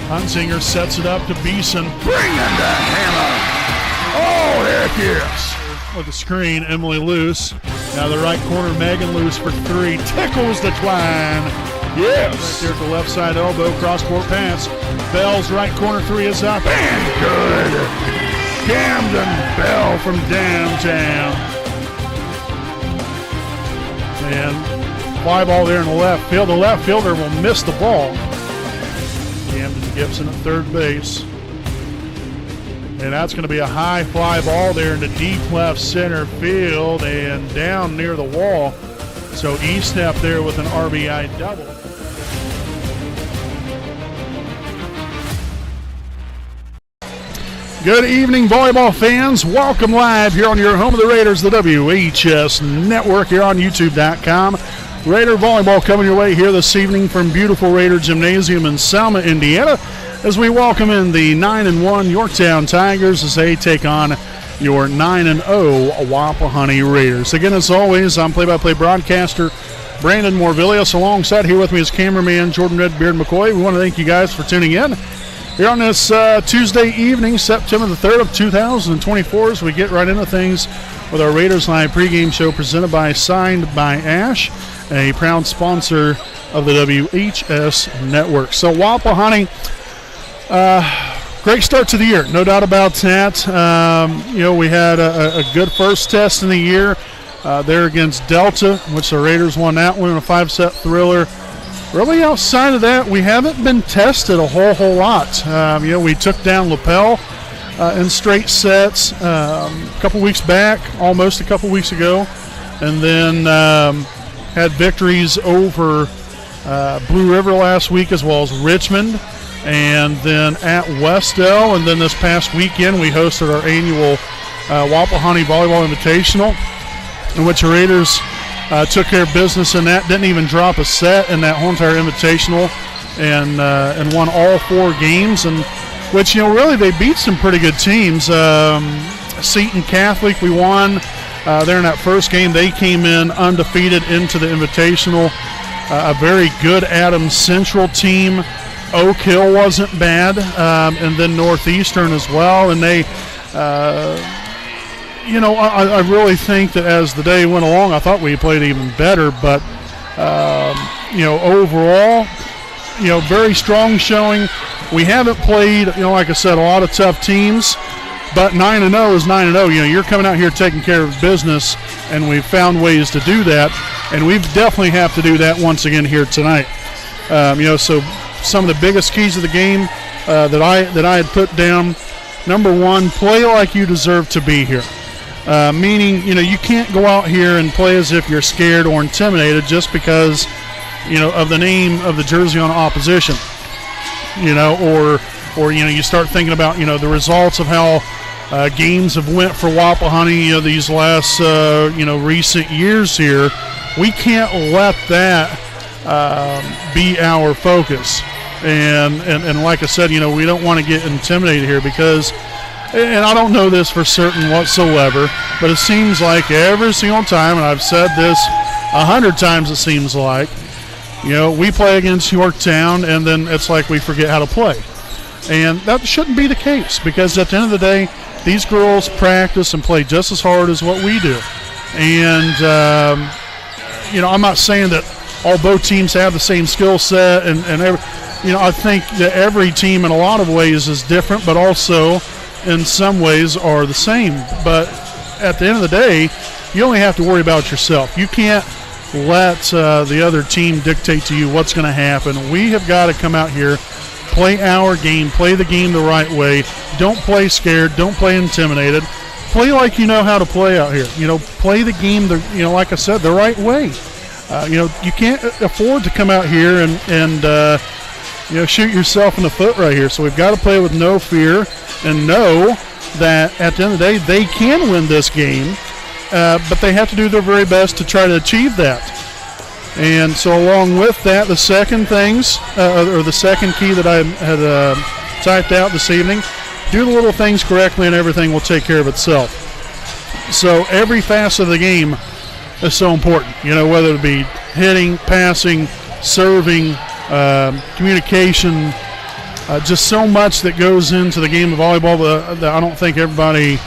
Hunzinger sets it up to Beeson. Bring in the hammer. Oh, there it is. With the screen, Emily Luce. Now the right corner, Megan Luce for three. Tickles the twine. Yes. Right there at the left side elbow, cross-court pass. Bell's right corner three is up. And good. Camden Bell from downtown. And fly ball there in the left field. The left fielder will miss the ball. Camden Gibson at third base. And that's going to be a high fly ball there in the deep left center field and down near the wall. So Estep there with an RBI double. Good evening, volleyball fans. Welcome live here on your home of the Raiders, the WHS Network, here on YouTube.com. Raider volleyball coming your way here this evening from beautiful Raider Gymnasium in Selma, Indiana, as we welcome in the 9-1 Yorktown Tigers as they take on your 9-0 Wapahani Raiders. Again, as always, I'm play-by-play broadcaster Brandon Morvillius. Alongside here with me is cameraman Jordan Redbeard McCoy. We want to thank you guys for tuning in here on this Tuesday evening, September the 3rd of 2024, as we get right into things with our Raiders Live pregame show presented by Signed by Ash, a proud sponsor of the WHS Network. So Wapahani, great start to the year, no doubt about that. We had a good first test in the year there against Delta, in which the Raiders won that one in a 5-set thriller. Really outside of that, we haven't been tested a whole lot. We took down Lapel in straight sets a couple weeks back, almost a couple weeks ago, and then had victories over Blue River last week as well as Richmond, and then at Westdale, and then this past weekend we hosted our annual Wapahani Volleyball Invitational, in which the Raiders took care of business in that, didn't even drop a set in that whole entire invitational, and won all 4 games, and which, really they beat some pretty good teams. Seton Catholic, we won there in that first game. They came in undefeated into the invitational. A very good Adams Central team. Oak Hill wasn't bad, and then Northeastern as well, and they I really think that as the day went along, I thought we played even better, but, overall, very strong showing. We haven't played, like I said, a lot of tough teams, but 9-0 is 9-0. You're coming out here taking care of business, and we've found ways to do that, and we definitely have to do that once again here tonight. So some of the biggest keys of the game that I had put down, number one, play like you deserve to be here. Meaning, you can't go out here and play as if you're scared or intimidated just because, of the name of the jersey on opposition. Or you start thinking about, the results of how games have went for Wapahani, these last, recent years here. We can't let that be our focus. And like I said, we don't want to get intimidated here because, and I don't know this for certain whatsoever, but it seems like every single time, and I've said this 100 times it seems like, we play against Yorktown and then it's like we forget how to play. And that shouldn't be the case because at the end of the day, these girls practice and play just as hard as what we do. And, I'm not saying that both teams have the same skill set and I think that every team in a lot of ways is different, but also in some ways are the same. But at the end of the day, you only have to worry about yourself. You can't let the other team dictate to you what's going to happen. We have got to come out here, play our game, play the game the right way. Don't play scared. Don't play intimidated. Play like you know how to play out here. Play the game, like I said, the right way. You can't afford to come out here and shoot yourself in the foot right here. So we've got to play with no fear and know that at the end of the day, they can win this game, but they have to do their very best to try to achieve that. And so along with that, the second the second key that I had typed out this evening, do the little things correctly and everything will take care of itself. So every facet of the game is so important, whether it be hitting, passing, serving, communication, just so much that goes into the game of volleyball that I don't think everybody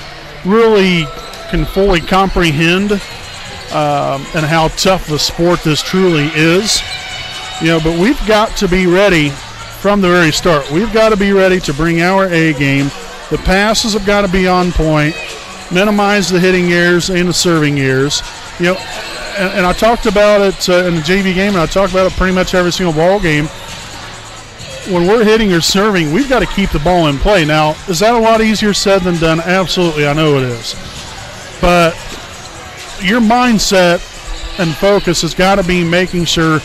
really can fully comprehend, and how tough of a sport this truly is. But we've got to be ready from the very start. We've got to be ready to bring our A game. The passes have got to be on point, minimize the hitting errors and the serving errors. And I talked about it in the JV game, and I talked about it pretty much every single ball game. When we're hitting or serving, we've got to keep the ball in play. Now, is that a lot easier said than done? Absolutely, I know it is. But your mindset and focus has got to be making sure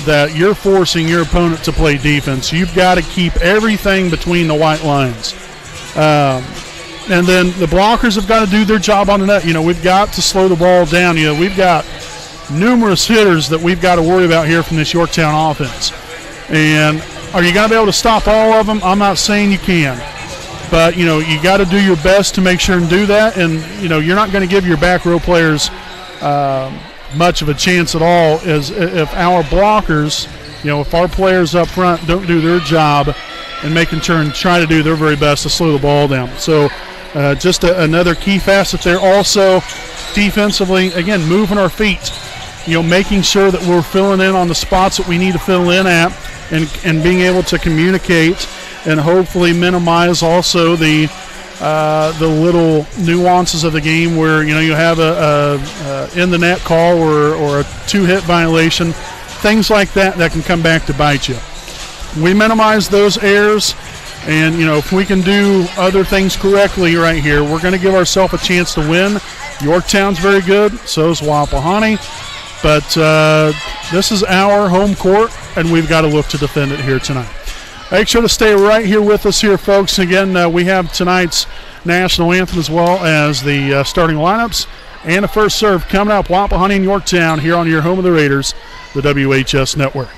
that you're forcing your opponent to play defense. You've got to keep everything between the white lines. And then the blockers have got to do their job on the net. We've got to slow the ball down. We've got numerous hitters that we've got to worry about here from this Yorktown offense. And are you going to be able to stop all of them? I'm not saying you can. But, you got to do your best to make sure and do that. And, you're not going to give your back row players much of a chance at all as if our blockers, if our players up front don't do their job and making sure and try to do their very best to slow the ball down. So just another key facet there. Also, defensively, again, moving our feet, making sure that we're filling in on the spots that we need to fill in at, and being able to communicate and hopefully minimize also the little nuances of the game where you have a in the net call or a 2-hit violation, things like that can come back to bite you. We minimize those errors, and if we can do other things correctly right here, we're going to give ourselves a chance to win. Yorktown's very good, so is Wapahani, but this is our home court, and we've got to look to defend it here tonight. Make sure to stay right here with us here, folks. Again, we have tonight's national anthem as well as the starting lineups and the first serve coming up. Wapahani and Yorktown here on your home of the Raiders, the WHS Network.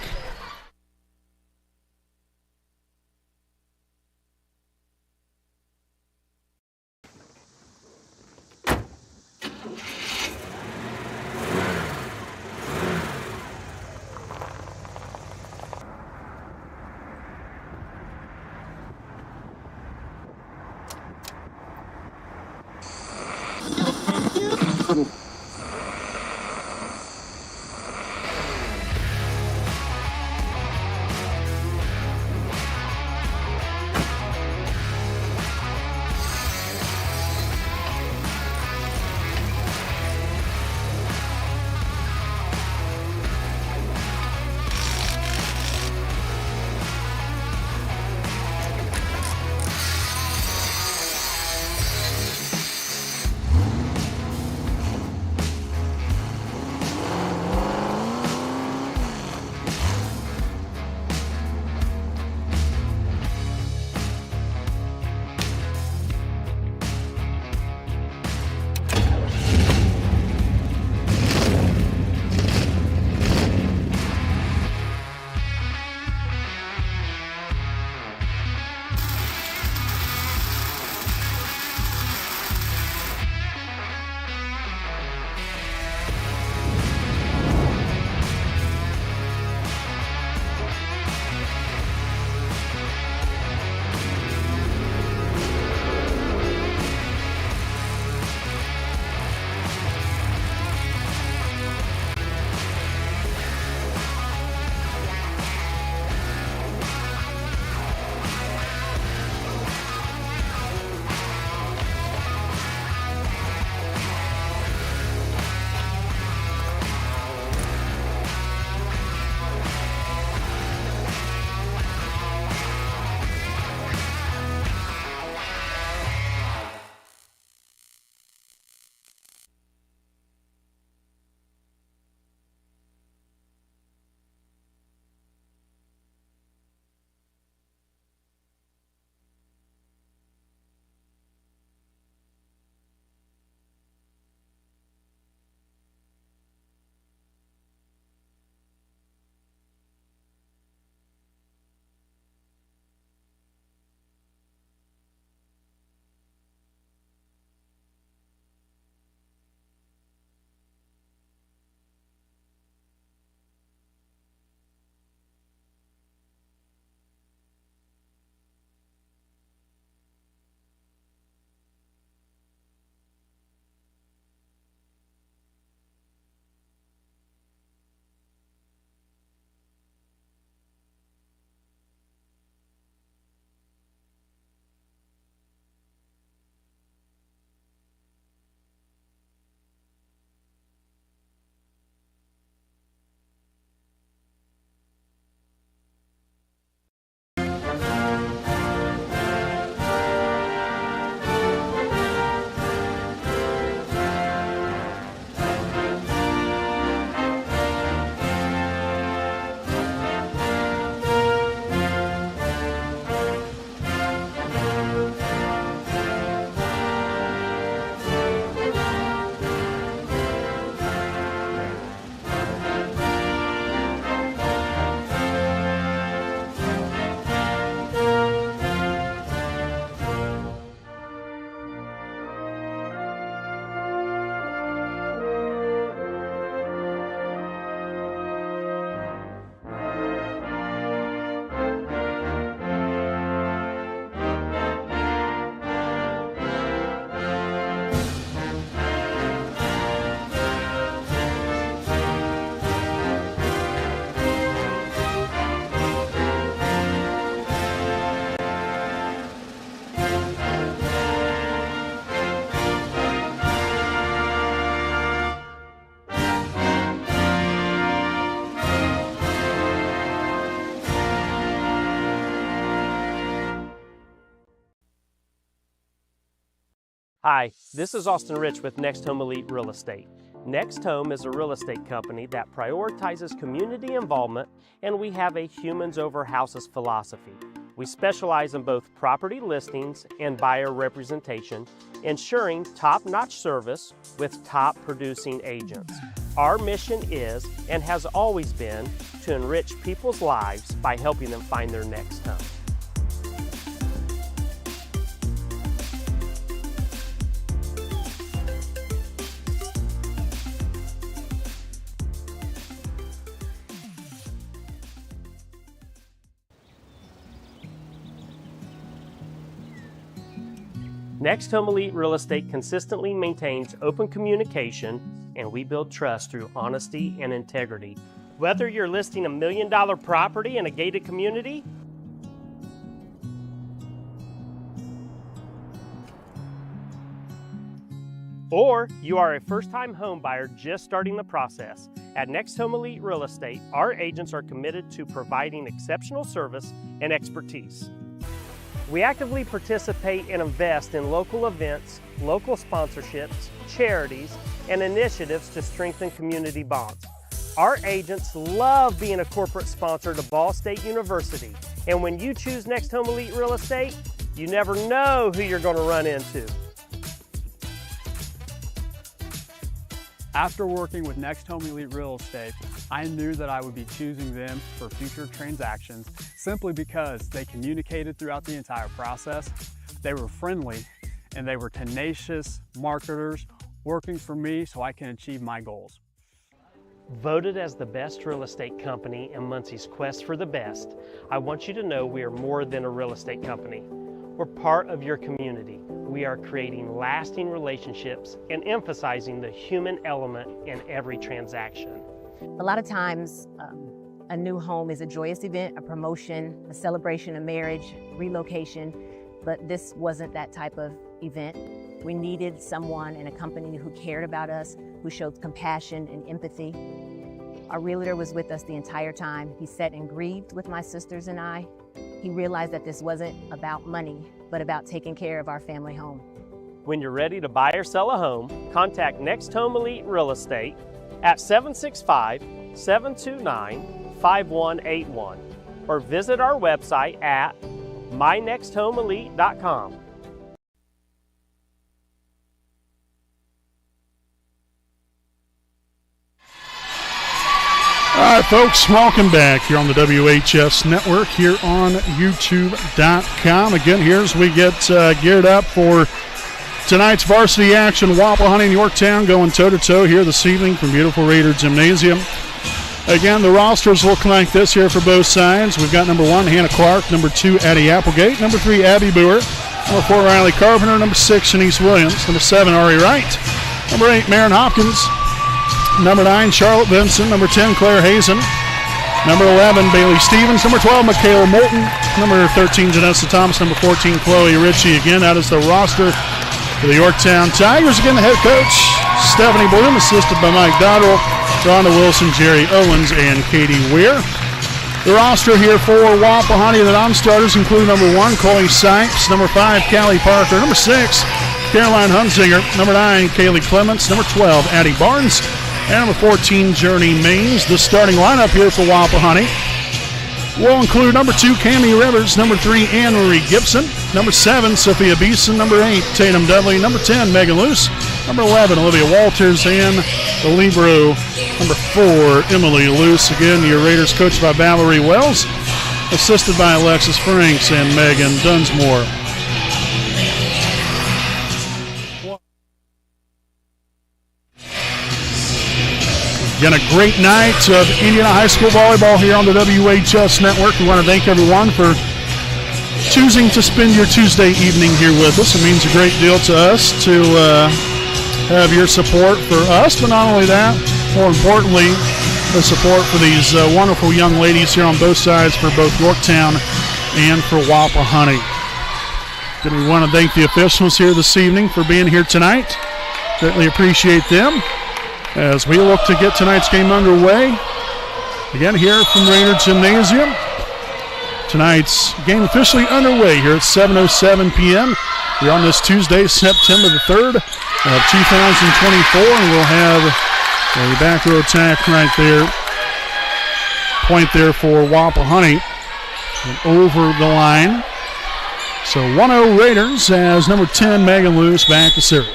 Hi, this is Austin Rich with Next Home Elite Real Estate. Next Home is a real estate company that prioritizes community involvement, and we have a humans over houses philosophy. We specialize in both property listings and buyer representation, ensuring top-notch service with top producing agents. Our mission is, and has always been, to enrich people's lives by helping them find their next home. Next Home Elite Real Estate consistently maintains open communication, and we build trust through honesty and integrity. Whether you're listing $1 million property in a gated community, or you are a first-time home buyer just starting the process, at Next Home Elite Real Estate, our agents are committed to providing exceptional service and expertise. We actively participate and invest in local events, local sponsorships, charities, and initiatives to strengthen community bonds. Our agents love being a corporate sponsor to Ball State University, and when you choose Next Home Elite Real Estate, you never know who you're going to run into. After working with Next Home Elite Real Estate, I knew that I would be choosing them for future transactions simply because they communicated throughout the entire process, they were friendly, and they were tenacious marketers working for me so I can achieve my goals. Voted as the best real estate company in Muncie's quest for the best, I want you to know we are more than a real estate company. We're part of your community. We are creating lasting relationships and emphasizing the human element in every transaction. A lot of times, a new home is a joyous event, a promotion, a celebration of marriage, relocation, but this wasn't that type of event. We needed someone in a company who cared about us, who showed compassion and empathy. Our realtor was with us the entire time. He sat and grieved with my sisters and I. He realized that this wasn't about money, but about taking care of our family home. When you're ready to buy or sell a home, contact Next Home Elite Real Estate at 765-729-5181 or visit our website at mynexthomeelite.com. All right, folks, welcome back here on the WHS Network here on YouTube.com. Again, here as we get geared up for tonight's varsity action, Wapahani and Yorktown going toe-to-toe here this evening from beautiful Raider Gymnasium. Again, the rosters look like this here for both sides. We've got number 1, Hannah Clark, number 2, Addie Applegate, number 3, Abby Boer, number 4, Riley Carpenter, number 6, Shanice Williams, number 7, Ari Wright, number 8, Maren Hopkins, number 9, Charlotte Benson, number 10, Claire Hazen, number 11, Bailey Stevens, number 12, Michaela Moulton, number 13, Janessa Thomas, number 14, Chloe Ritchie. Again, that is the roster for the Yorktown Tigers. Again, the head coach, Stephanie Bloom, assisted by Mike Dottrell, Rhonda Wilson, Jerry Owens, and Katie Weir. The roster here for Wapahani, the non-starters include number 1, Chloe Sipes, number 5, Callie Parker, number 6, Caroline Hunzinger, number 9, Kaylee Clements, number 12, Addie Barnes, and number 14, Journey Maines. The starting lineup here for Wapahani will include number 2, Cammie Rivers, number 3, Anne-Marie Gibson, number 7, Sophia Beeson, number 8, Tatum Dudley, number 10, Megan Luce, number 11, Olivia Walters, and the libero, number 4, Emily Luce. Again, your Raiders coached by Valerie Wells, assisted by Alexis Franks and Megan Dunsmore. Again, a great night of Indiana High School volleyball here on the WHS Network. We want to thank everyone for choosing to spend your Tuesday evening here with us. It means a great deal to us to have your support for us, but not only that, more importantly, the support for these wonderful young ladies here on both sides for both Yorktown and for Wapahani. Again, we want to thank the officials here this evening for being here tonight. Greatly appreciate them as we look to get tonight's game underway. Again, here from Raider Gymnasium. Tonight's game officially underway here at 7:07 p.m. We're on this Tuesday, September the 3rd of 2024, and we'll have a back row attack right there. Point there for Wapahani. And over the line. So 1-0 Raiders as number 10, Megan Luce, back to serve.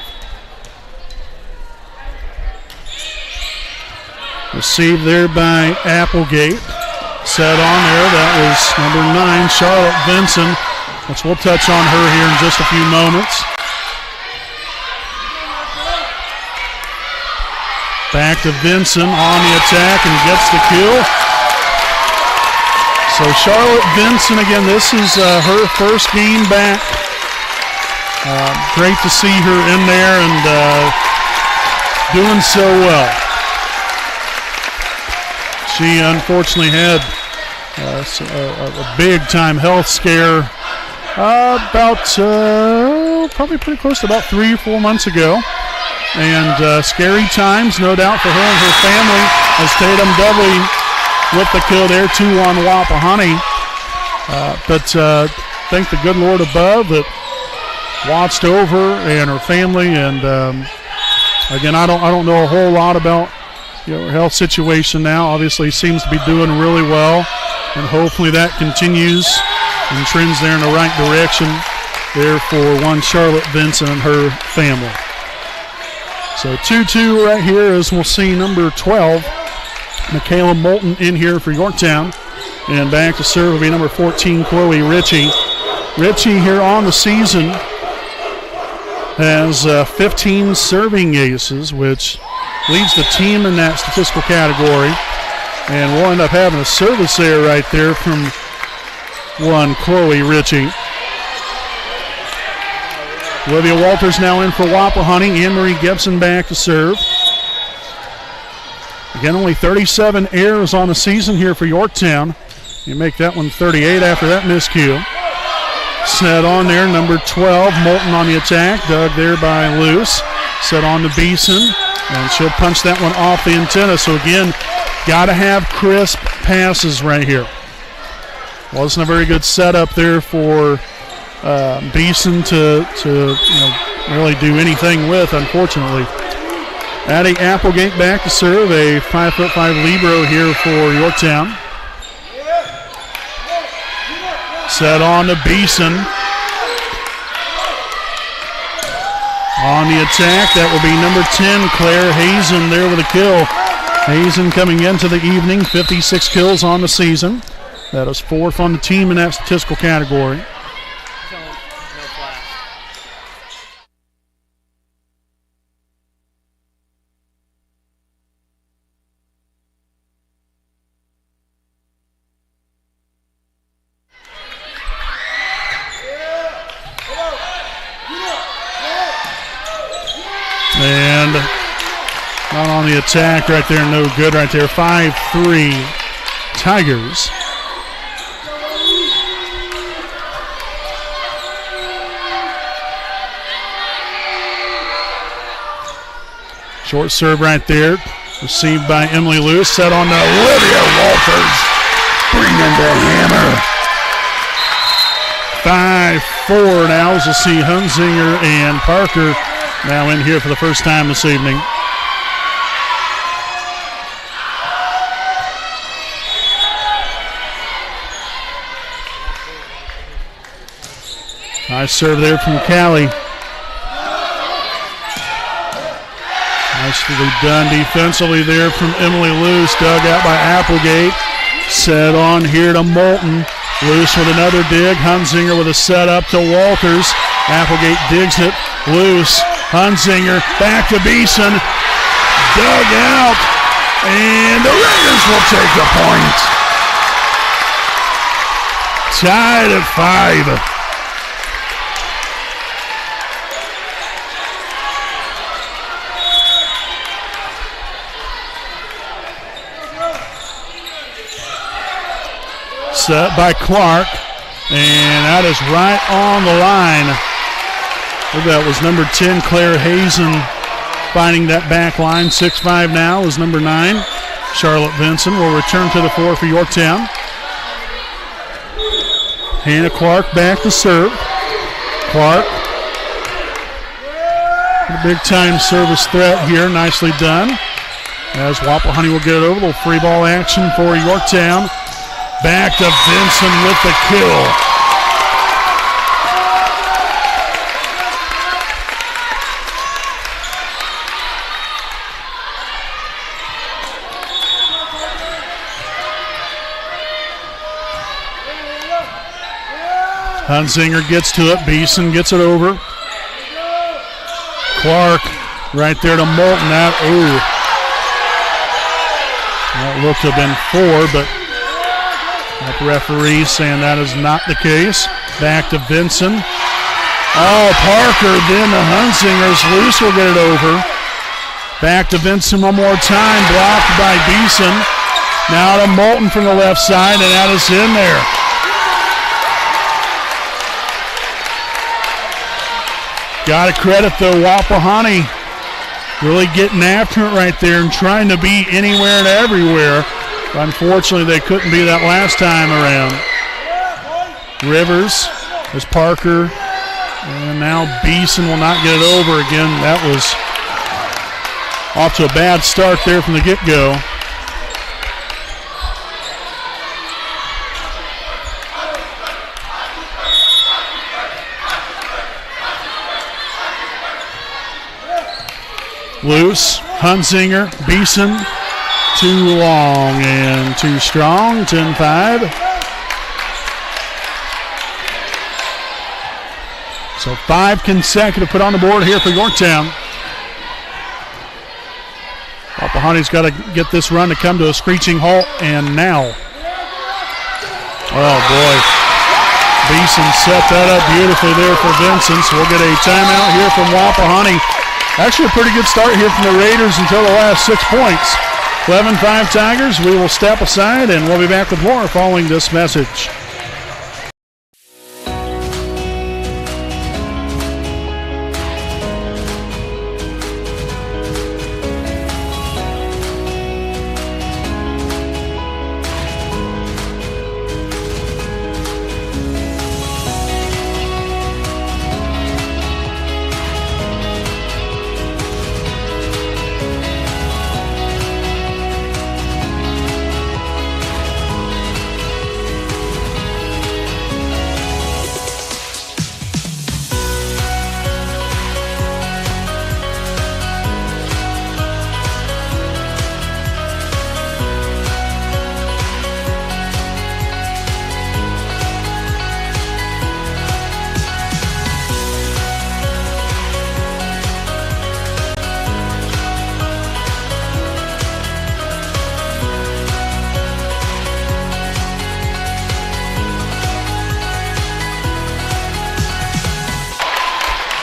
Received there by Applegate. Set on there, that was number 9, Charlotte Vinson, which we'll touch on her here in just a few moments. Back to Vinson on the attack and gets the kill. So Charlotte Vinson, again, this is her first game back. Great to see her in there and doing so well. She unfortunately had a big-time health scare about probably pretty close to about 3 or 4 months ago. And scary times, no doubt, for her and her family, as Tatum doubly with the kill there, 2-1 Wapahani. But thank the good Lord above that watched over and her family. And again, I don't know a whole lot about her health situation now. Obviously seems to be doing really well, and hopefully that continues and trends there in the right direction there for one Charlotte Vinson and her family. So 2-2 right here, as we'll see number 12, Michaela Moulton, in here for Yorktown. And back to serve will be number 14, Chloe Ritchie. Ritchie here on the season has 15 serving aces, which leads the team in that statistical category. And we'll end up having a service error right there from one Chloe Ritchie. Olivia Walters now in for Wapahani. Anne-Marie Gibson back to serve. Again, only 37 errors on the season here for Yorktown. You make that one 38 after that miscue. Set on there, number 12, Moulton on the attack. Dug there by Luce. Set on to Beeson, and she'll punch that one off the antenna. So again, got to have crisp passes right here. Wasn't a very good setup there for Beeson to really do anything with, unfortunately. Addie Applegate back to serve, a 5'5" libero here for Yorktown. Set on to Beeson. On the attack, that will be number 10, Claire Hazen, there with a kill. Hazen coming into the evening, 56 kills on the season. That is 4th on the team in that statistical category. And not on the attack right there, no good right there. 5-3 Tigers. Short serve right there, received by Emily Lewis, set on to Olivia Walters, bringing the hammer. 5-4 now, as we'll see Hunzinger and Parker now in here for the first time this evening. Nice serve there from Callie. Nicely done defensively there from Emily Luce, dug out by Applegate. Set on here to Moulton. Luce with another dig. Hunzinger with a setup to Walters. Applegate digs it. Luce. Hunzinger back to Beeson. Dug out. And the Raiders will take the point. Tied at 5. Set by Clark, and that is right on the line. That was number 10, Claire Hazen, finding that back line. 6'5" now is number 9, Charlotte Vinson, will return to the floor for Yorktown. Hannah Clark back to serve. Clark A big-time service threat here, nicely done. As Wapahani will get it over, little free ball action for Yorktown. Back to Vincent with the kill. Hunsinger gets to it. Beeson gets it over. Clark right there to Moulton. That looked to have been 4, but that referee saying that is not the case. Back to Vinson. Oh, Parker, then the Hunsingers. Luce will get it over. Back to Vinson one more time. Blocked by Beeson. Now to Moulton from the left side, and that is in there. Got to credit the Wapahani really getting after it right there and trying to be anywhere and everywhere. But unfortunately, they couldn't be that last time around. Rivers is Parker, and now Beeson will not get it over again. That was off to a bad start there from the get-go. Luce, Hunsinger, Beeson, too long and too strong, 10-5. So 5 consecutive put on the board here for Yorktown. Wapahani's got to get this run to come to a screeching halt, and now. Oh boy, Beeson set that up beautifully there for Vincent, so we'll get a timeout here from Wapahani. Actually a pretty good start here from the Raiders until the last 6 points. 11-5 Tigers. We will step aside and we'll be back with more following this message.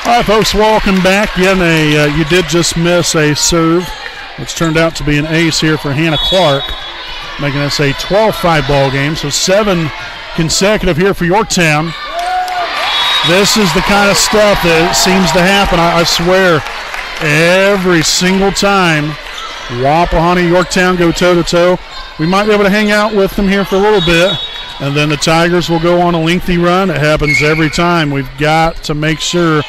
All right, folks, welcome back. Again, you did just miss a serve, which turned out to be an ace here for Hannah Clark, making this a 12-5 ball game. So 7 consecutive here for Yorktown. This is the kind of stuff that seems to happen, I swear, every single time Wapahani, Yorktown go toe-to-toe. We might be able to hang out with them here for a little bit, and then the Tigers will go on a lengthy run. It happens every time. We've got to make sure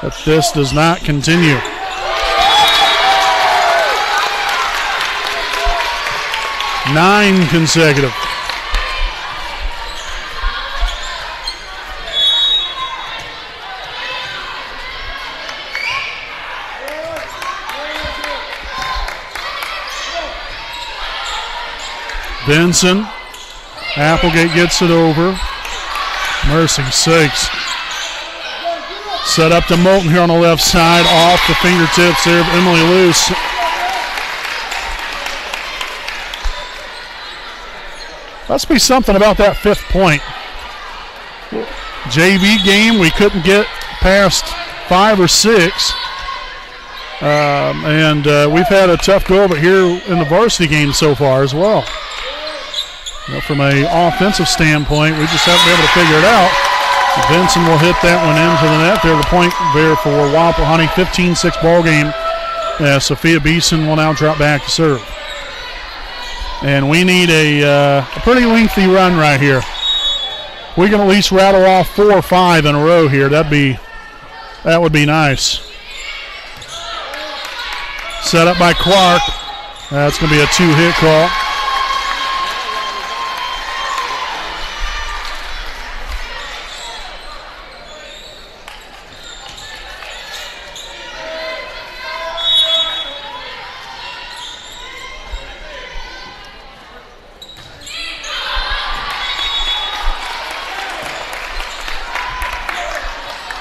that this does not continue. Nine consecutive. Benson. Applegate gets it over. Mercy sakes. Set up to Moulton here on the left side. Off the fingertips there of Emily Luce. Must be something about that 5th point. JV game, we couldn't get past 5 or 6. We've had a tough go of it here in the varsity game so far as well. From an offensive standpoint, we just haven't been able to figure it out. Benson will hit that one into the net. There, the point there for Wapahani, 15-6 ball game. Sophia Beeson will now drop back to serve. And we need a pretty lengthy run right here. We can at least rattle off 4 or 5 in a row here. That would be nice. Set up by Clark. That's going to be a 2-hit call.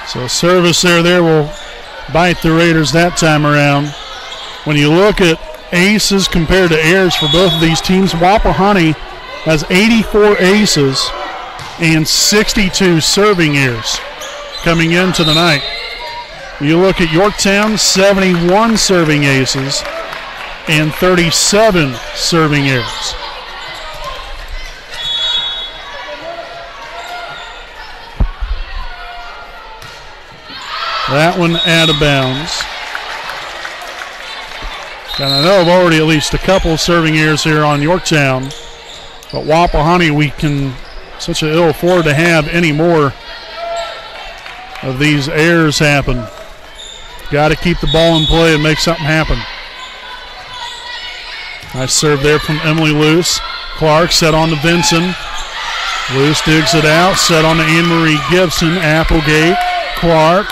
So service there will bite the Raiders that time around. When you look at aces compared to errors for both of these teams, Wapahani has 84 aces and 62 serving errors coming into the night. You look at Yorktown, 71 serving aces and 37 serving errors. That one out of bounds. And I know I've already at least a couple serving errors here on Yorktown, but Wapahani, we can such an ill afford to have any more of these errors happen. Got to keep the ball in play and make something happen. Nice serve there from Emily Luce. Clark set on to Vinson. Luce digs it out, set on to Anne-Marie Gibson. Applegate, Clark.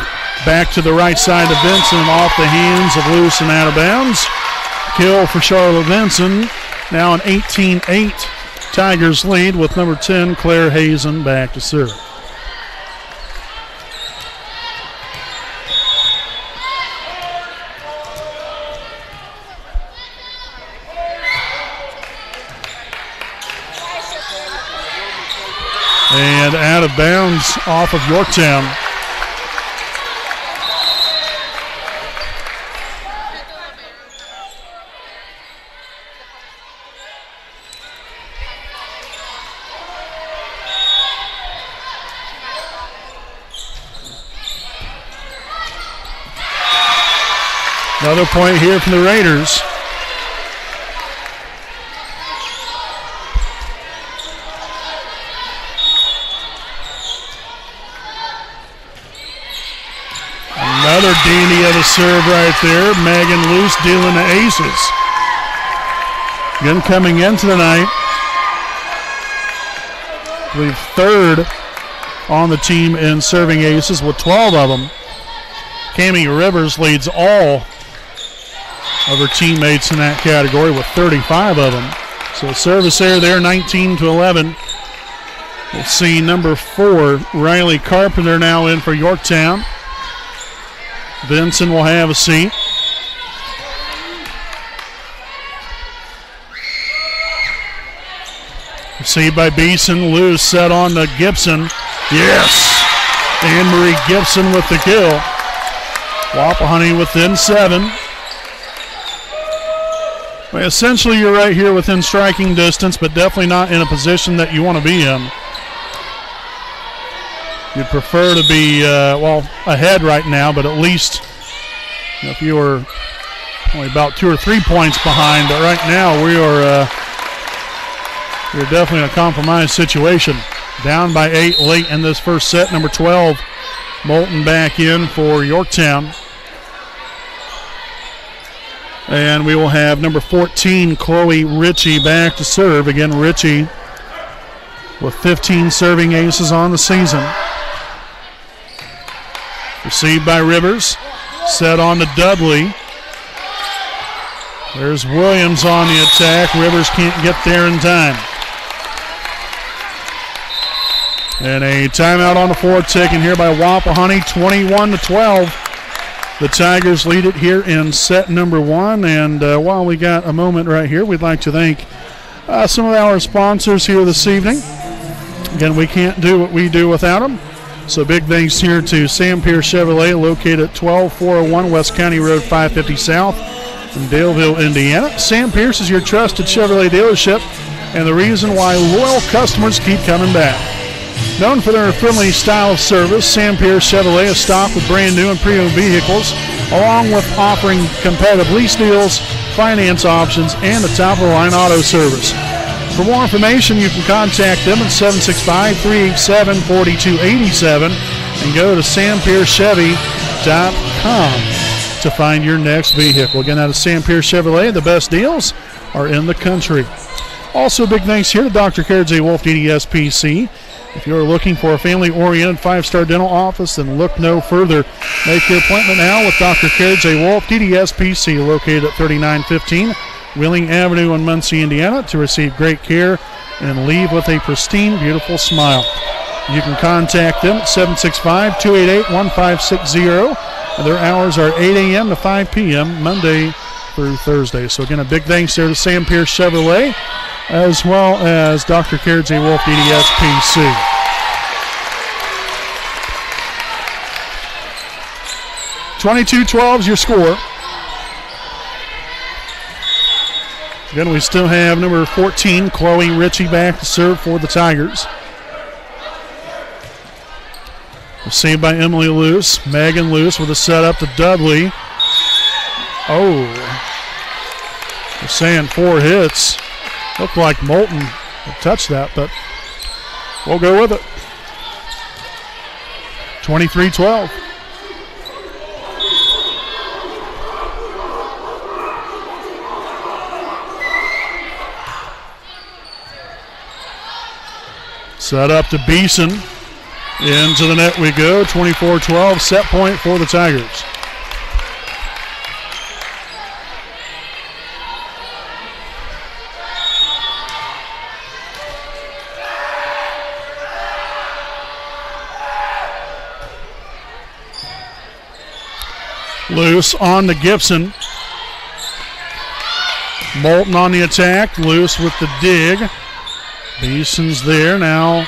Back to the right side of Vinson, off the hands of Luce and out of bounds. Kill for Charlotte Vinson. Now an 18-8 Tigers lead with number 10, Claire Hazen, back to serve. And out of bounds off of Yorktown. Another point here from the Raiders. Another dandy of a serve right there. Megan Luce dealing the aces. Again, coming into the night, I believe third on the team in serving aces with 12 of them. Cammie Rivers leads all of her teammates in that category with 35 of them. So service error there, 19-11. We'll see number 4, Riley Carpenter, now in for Yorktown. Vinson will have a seat. Received by Beeson. Luce set on to Gibson. Yes! Anne-Marie Gibson with the kill. Wapahani within 7. Well, essentially, you're right here within striking distance, but definitely not in a position that you want to be in. You'd prefer to be, ahead right now, but at least if you were only about 2 or 3 points behind. But right now, we're definitely in a compromised situation. Down by 8 late in this first set. Number 12, Moulton back in for Yorktown. And we will have number 14, Chloe Ritchie, back to serve. Again, Ritchie with 15 serving aces on the season. Received by Rivers. Set on to Dudley. There's Williams on the attack. Rivers can't get there in time. And a timeout on the floor taken here by Wapahani, 21-12. The Tigers lead it here in set number 1. And while we got a moment right here, we'd like to thank some of our sponsors here this evening. Again, we can't do what we do without them. So big thanks here to Sam Pierce Chevrolet, located at 12401 West County Road 550 South in Daleville, Indiana. Sam Pierce is your trusted Chevrolet dealership and the reason why loyal customers keep coming back. Known for their friendly style of service, Sam Pierce Chevrolet is stocked with brand new and pre-owned vehicles, along with offering competitive lease deals, finance options, and the top-of-the-line auto service. For more information, you can contact them at 765-387-4287 and go to sampierchevy.com. to find your next vehicle. Again, that is Sam Pierce Chevrolet. The best deals are in the country. Also, big thanks here to Dr. Carriage A. Wolf, DDS-PC. If you're looking for a family-oriented 5-star dental office, then look no further. Make your appointment now with Dr. Carriage A. Wolf, DDS-PC, located at 3915 Wheeling Avenue in Muncie, Indiana, to receive great care and leave with a pristine, beautiful smile. You can contact them at 765-288-1560. Their hours are 8 a.m. to 5 p.m. Monday through Thursday. So again, a big thanks there to Sam Pierce Chevrolet, as well as Dr. Carriage A. Wolf, DDS-PC. (22-12) is your score. Again, we still have number 14, Chloe Ritchie, back to serve for the Tigers. Received by Emily Luce. Megan Luce with a setup to Dudley. Oh, they're saying 4 hits. Looked like Moulton had touched that, but we'll go with it. 23-12. Set up to Beeson. Into the net we go. 24-12. Set point for the Tigers. Luce on to Gibson. Moulton on the attack. Luce with the dig. Beeson's there now.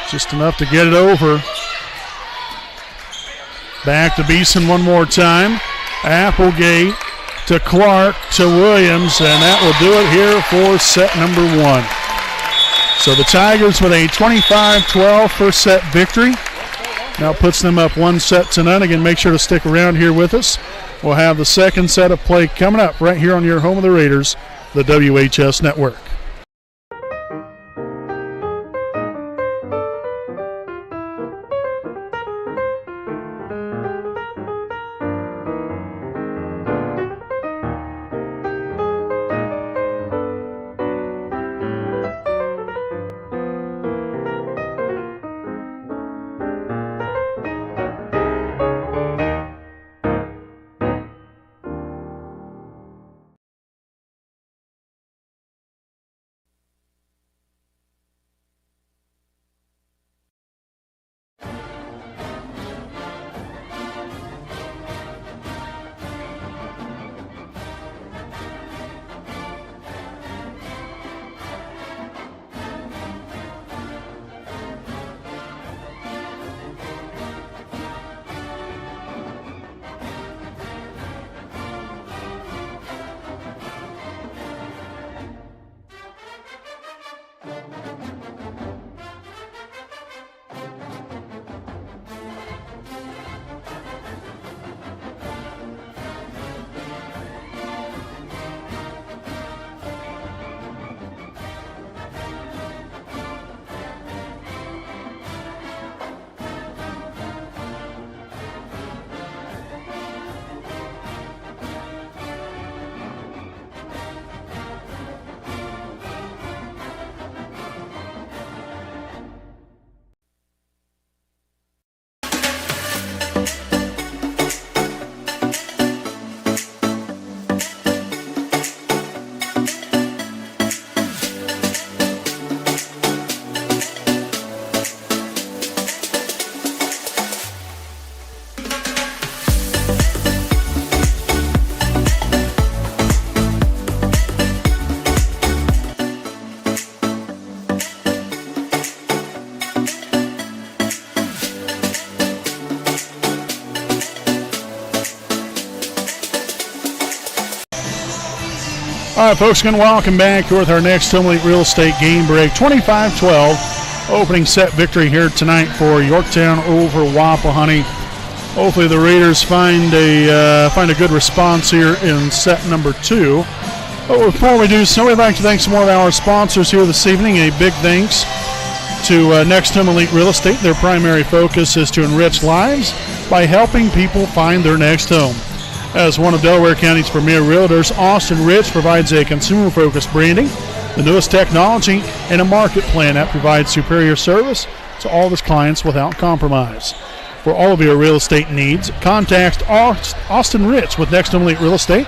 Just enough to get it over. Back to Beeson one more time. Applegate to Clark to Williams, and that will do it here for set number 1. So the Tigers with a 25-12 first set victory. Now puts them up 1-0. Again, make sure to stick around here with us. We'll have the second set of play coming up right here on your home of the Raiders, the WHS Network. All right, folks, again, welcome back with our next Home Elite Real Estate game break. 25-12, opening set victory here tonight for Yorktown over Wapahani. Hopefully the Raiders find a good response here in set number 2. But before we do so, we'd like to thank some more of our sponsors here this evening. A big thanks to Next Home Elite Real Estate. Their primary focus is to enrich lives by helping people find their next home. As one of Delaware County's premier realtors, Austin Rich provides a consumer-focused branding, the newest technology, and a market plan that provides superior service to all of his clients without compromise. For all of your real estate needs, contact Austin Rich with Next Home Elite Real Estate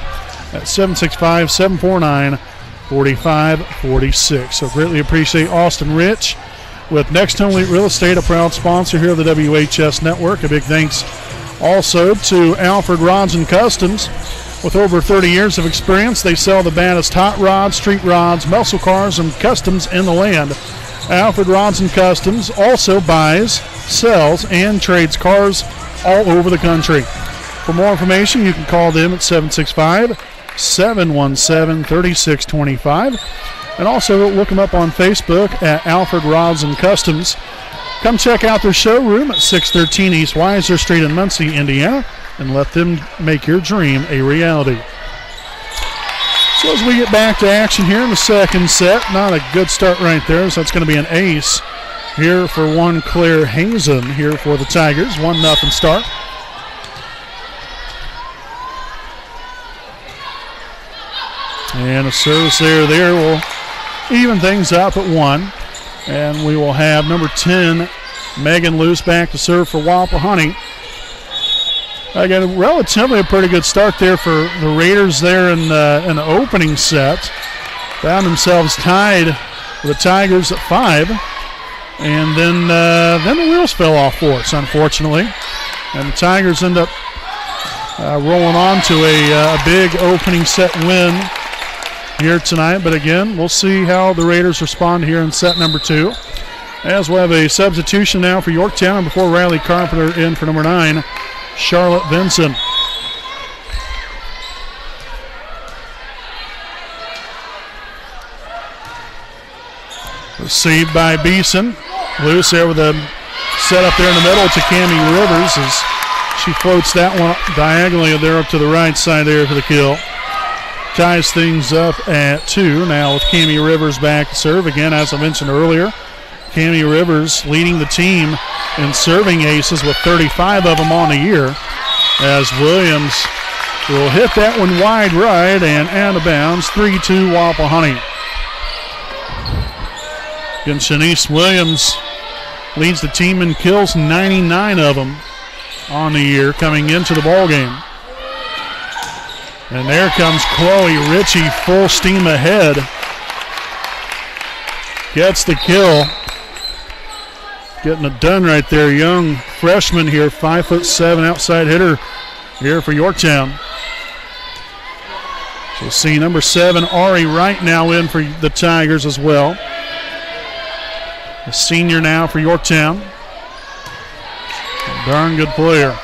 at 765-749-4546. So greatly appreciate Austin Rich with Next Home Elite Real Estate, a proud sponsor here of the WHS Network. A big thanks also to Alfred Rods and Customs. With over 30 years of experience, they sell the baddest hot rods, street rods, muscle cars, and customs in the land. Alfred Rods and Customs also buys, sells, and trades cars all over the country. For more information, you can call them at 765-717-3625. And also look them up on Facebook at Alfred Rods and Customs. Come check out their showroom at 613 East Weiser Street in Muncie, Indiana, and let them make your dream a reality. So as we get back to action here in the second set, not a good start right there, so it's going to be an ace here for one Claire Hazen here for the Tigers. 1-0 start. And a service error there will even things up at 1. And we will have number 10, Megan Luce, back to serve for Wapahani. Again, relatively a pretty good start there for the Raiders there in the opening set. Found themselves tied with the Tigers at 5. And then the wheels fell off for us, unfortunately. And the Tigers end up rolling on to a big opening set win here tonight. But again, we'll see how the Raiders respond here in set number 2. As we'll have a substitution now for Yorktown before Riley Carpenter in for number 9, Charlotte Vinson. Received by Beeson. Loose there with a set up there in the middle to Cammie Rivers as she floats that one diagonally there up to the right side there for the kill. Ties things up at 2 now with Cammie Rivers back to serve. Again, as I mentioned earlier, Cammie Rivers leading the team in serving aces with 35 of them on the year, as Williams will hit that one wide right and out of bounds. 3-2 Wapahani. Again, Shanice Williams leads the team in kills, 99 of them on the year coming into the ball game. And there comes Chloe Ritchie full steam ahead. Gets the kill. Getting it done right there. Young freshman here, 5'7" outside hitter here for Yorktown. So we'll see number 7, Ari Wright, now in for the Tigers as well. A senior now for Yorktown. A darn good player.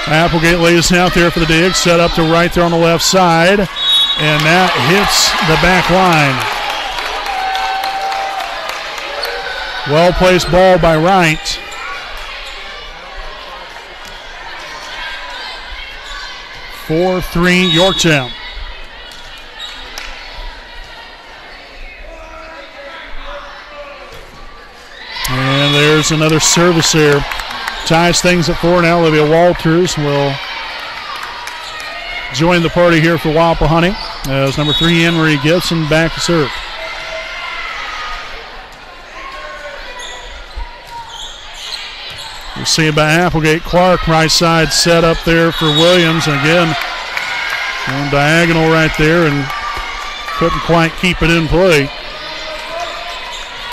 Applegate lays out there for the dig. Set up to right there on the left side. And that hits the back line. Well-placed ball by Wright. (4-3) Yorktown. And there's another service there. Ties things at 4 now. Olivia Walters will join the party here for Wapahani as number 3, Anne-Marie Gibson, back to serve. We'll see it by Applegate. Clark, right side set up there for Williams. And again, on diagonal right there and couldn't quite keep it in play,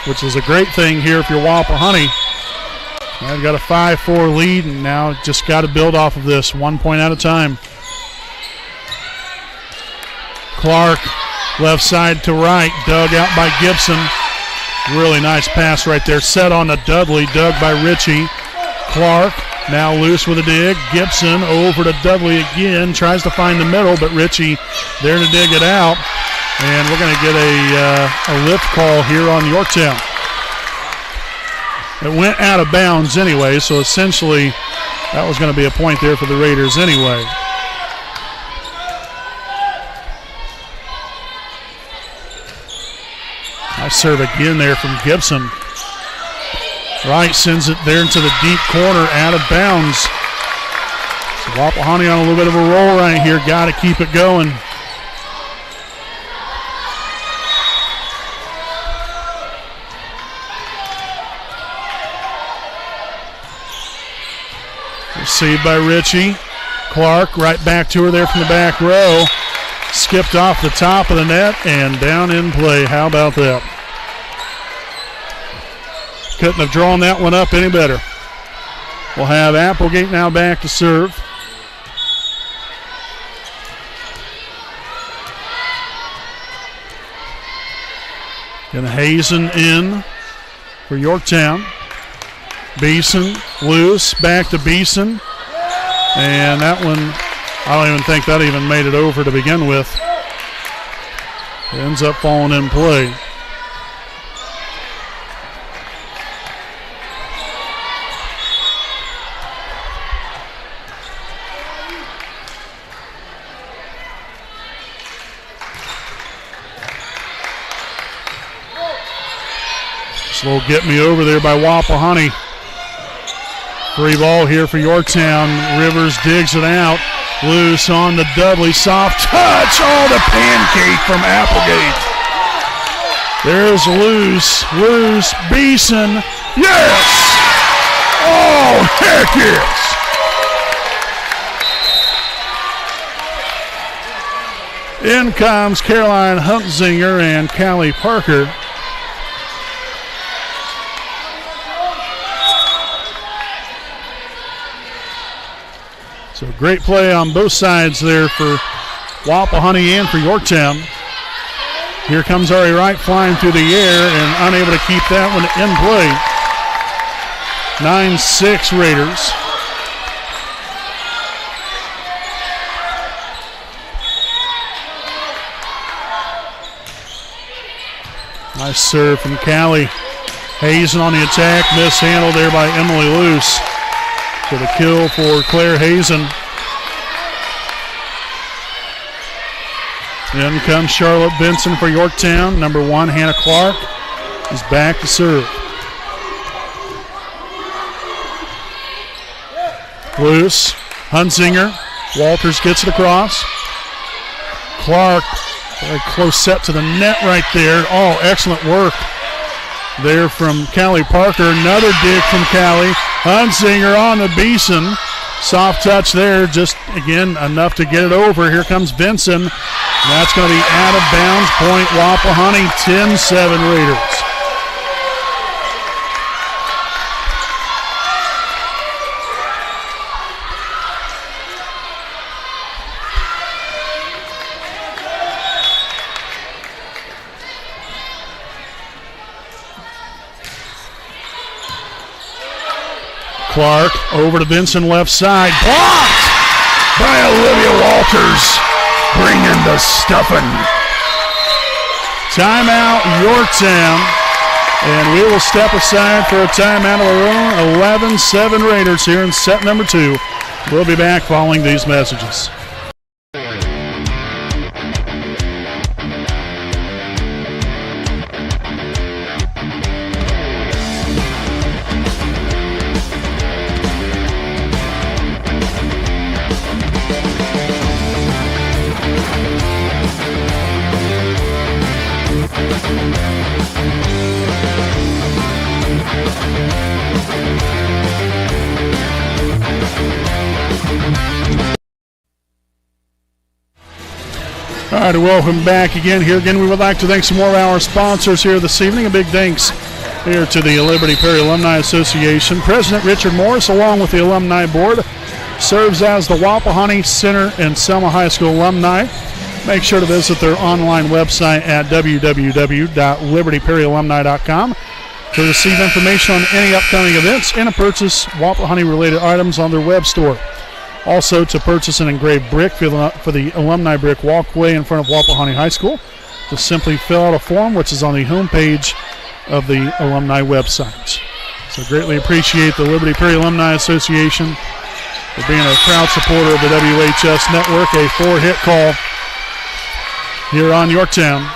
which is a great thing here if you're Wapahani. They've got a 5-4 lead and now just got to build off of this 1 point at a time. Clark, left side to right, dug out by Gibson. Really nice pass right there. Set on to Dudley, dug by Ritchie. Clark now loose with a dig. Gibson over to Dudley again. Tries to find the middle, but Ritchie there to dig it out. And we're going to get a lift call here on Yorktown. It went out of bounds anyway, so essentially that was going to be a point there for the Raiders anyway. Nice serve again there from Gibson. Wright sends it there into the deep corner, out of bounds. So Wapahani on a little bit of a roll right here. Got to keep it going. Received by Ritchie. Clark right back to her there from the back row. Skipped off the top of the net and down in play. How about that? Couldn't have drawn that one up any better. We'll have Applegate now back to serve. And Hazen in for Yorktown. Beeson loose, back to Beeson. And that one, I don't even think that even made it over to begin with. It ends up falling in play. Slow get me over there by Wapahani. Free ball here for Yorktown. Rivers digs it out. Loose on the Dudley. Soft touch. Oh, the pancake from Applegate. There's Loose. Loose. Beeson. Yes! Oh, heck yes! In comes Caroline Huntzinger and Callie Parker. So great play on both sides there for Wapahani and for Yorktown. Here comes Ari Wright flying through the air and unable to keep that one in play. 9-6 Raiders. Nice serve from Callie. Hazen on the attack, mishandled there by Emily Luce. So the kill for Claire Hazen. In comes Charlotte Benson for Yorktown. Number 1, Hannah Clark, is back to serve. Loose. Hunzinger. Walters gets it across. Clark, very close set to the net right there. Oh, excellent work there from Callie Parker. Another dig from Callie. Hunzinger on the Beeson. Soft touch there, just again enough to get it over. Here comes Vinson. And that's going to be out of bounds. Point Wapahani, 10-7 Raiders. Clark over to Vinson left side. Blocked by Olivia Walters. Bringing the stuffing. Timeout Yorktown. And we will step aside for a timeout of our own. 11-7 Raiders here in set number 2. We'll be back following these messages. All right, welcome back again. Here again, we would like to thank some more of our sponsors here this evening. A big thanks here to the Liberty Perry Alumni Association. President Richard Morris, along with the Alumni Board, serves as the Wapahani Center and Selma High School alumni. Make sure to visit their online website at www.libertyperryalumni.com to receive information on any upcoming events and to purchase Wapahani-related items on their web store. Also, to purchase an engraved brick for the alumni brick walkway in front of Wapahani High School, just simply fill out a form, which is on the homepage of the alumni website. So greatly appreciate the Liberty Perry Alumni Association for being a proud supporter of the WHS Network. A 4-hit call here on Yorktown.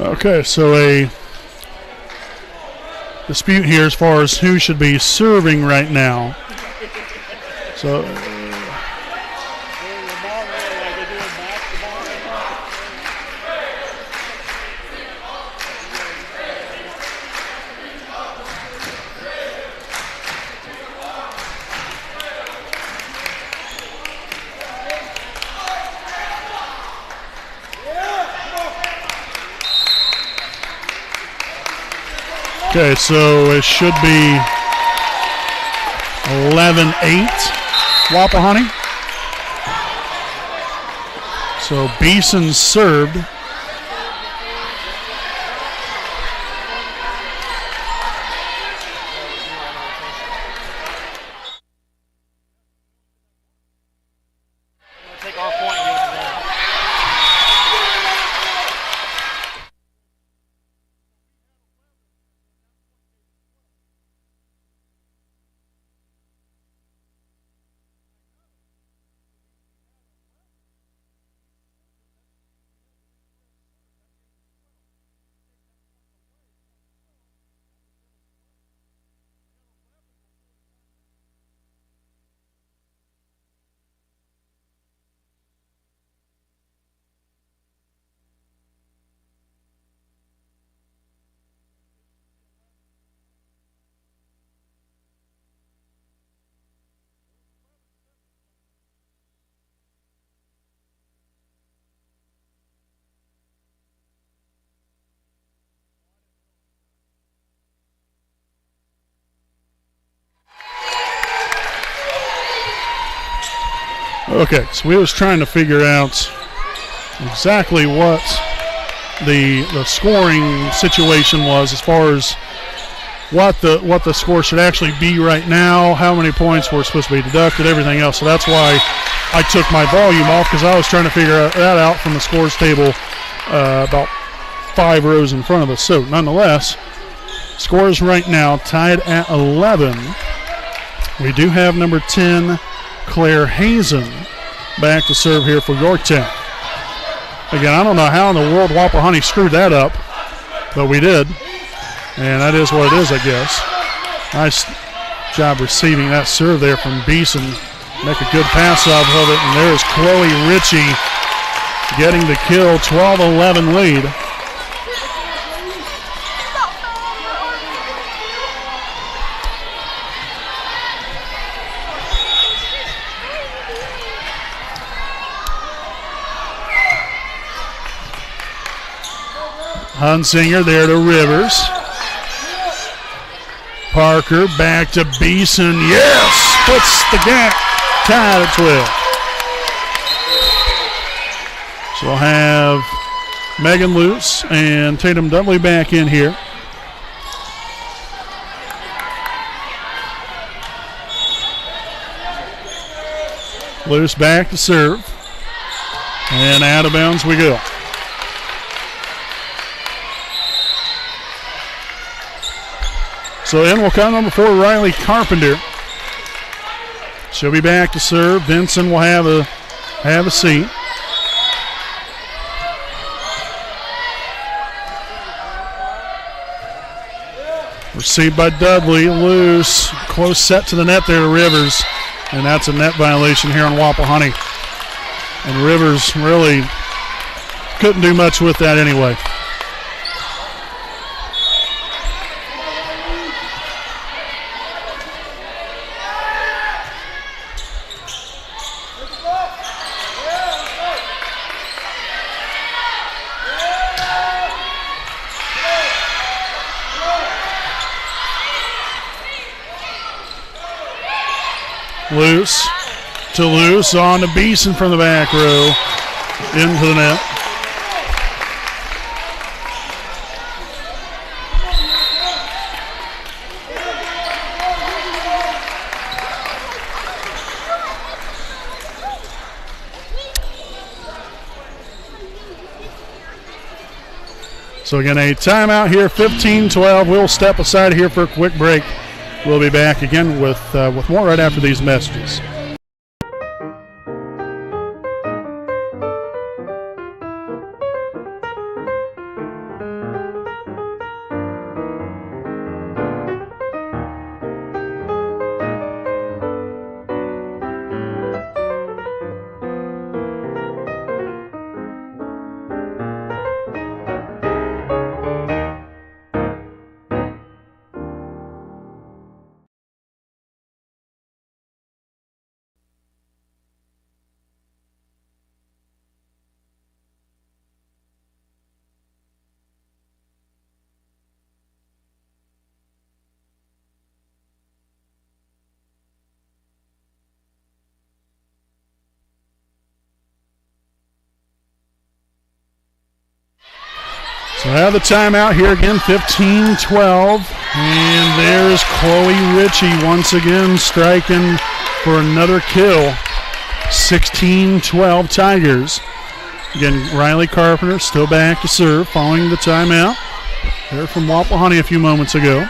Okay, so a dispute here as far as who should be serving right now. So okay, so it should be 11-8 Wapahani. So Beeson served. Take our point and give it to them. Okay, so we was trying to figure out exactly what the scoring situation was as far as what the score should actually be right now, how many points were supposed to be deducted, everything else. So that's why I took my volume off, because I was trying to figure that out from the scores table about 5 rows in front of us. So nonetheless, scores right now tied at 11. We do have number 10, Claire Hazen, back to serve here for Yorktown. Again, I don't know how in the world Wapahani screwed that up, but we did. And that is what it is, I guess. Nice job receiving that serve there from Beeson. Make a good pass off of it, and there's Chloe Ritchie getting the kill, 12-11 lead. Hunsinger there to Rivers. Parker back to Beeson. Yes! Puts the gap. Tied at 12. So we'll have Megan Luce and Tatum Dudley back in here. Luce back to serve. And out of bounds we go. So in will come number 4, Riley Carpenter. She'll be back to serve. Vinson will have a seat. Received by Dudley, loose, close set to the net there to Rivers, and that's a net violation here on Wapahani. And Rivers really couldn't do much with that anyway. Loose to Loose, on to Beeson from the back row, into the net. So again, a timeout here, 15-12. We'll step aside here for a quick break. We'll be back again with more right after these messages. So have the timeout here again, 15-12. And there's Chloe Ritchie once again striking for another kill. 16-12 Tigers. Again, Riley Carpenter still back to serve following the timeout. There from Wapahani a few moments ago.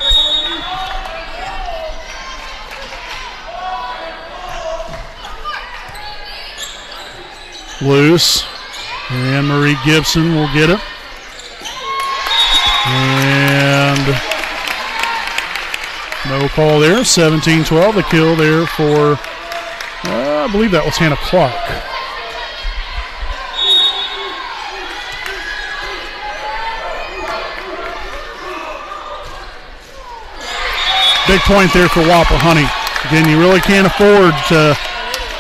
Loose. And Marie Gibson will get it. And no call there. 17-12. The kill there for, I believe that was Hannah Clark. Big point there for Wapahani. Again, you really can't afford to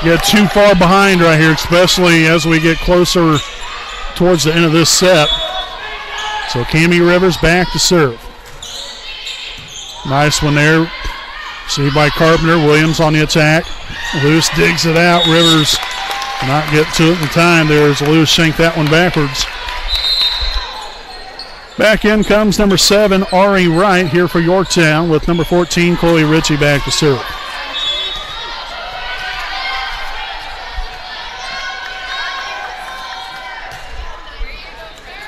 get too far behind right here, especially as we get closer towards the end of this set. So Cammie Rivers back to serve. Nice one there. Saved by Carpenter. Williams on the attack. Luce digs it out. Rivers not get to it in time there as Luce shanked that one backwards. Back in comes number 7, Ari Wright here for Yorktown with number 14, Chloe Ritchie back to serve.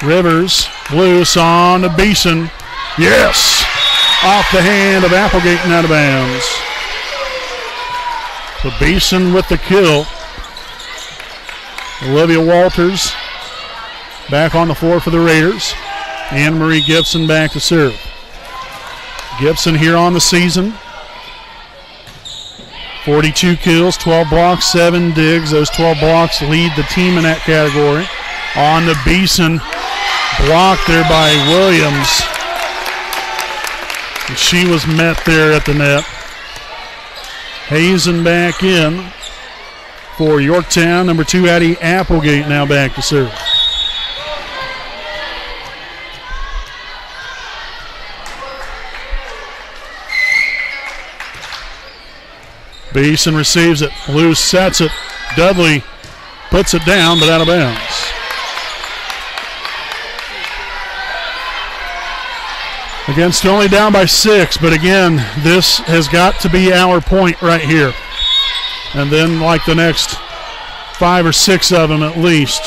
Rivers, loose on to Beeson. Yes! Off the hand of Applegate and out of bounds. So Beeson with the kill. Olivia Walters back on the floor for the Raiders. Anne Marie Gibson back to serve. Gibson here on the season. 42 kills, 12 blocks, 7 digs. Those 12 blocks lead the team in that category. On to Beeson. Blocked there by Williams. And she was met there at the net. Hazen back in for Yorktown. Number 2, Addie Applegate now back to serve. Beeson receives it. Luce sets it. Dudley puts it down, but out of bounds. Again, still only down by 6, but again, this has got to be our point right here. And then like the next 5 or 6 of them at least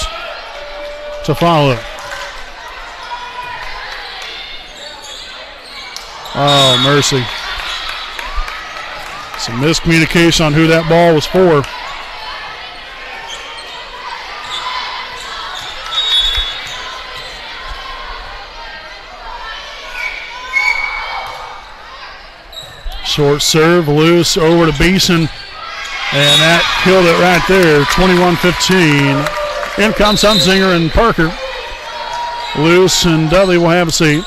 to follow. Oh, mercy. Some miscommunication on who that ball was for. Short serve, loose over to Beeson, and that killed it right there, 21-15. In comes Hunzinger and Parker. Loose and Dudley will have a seat.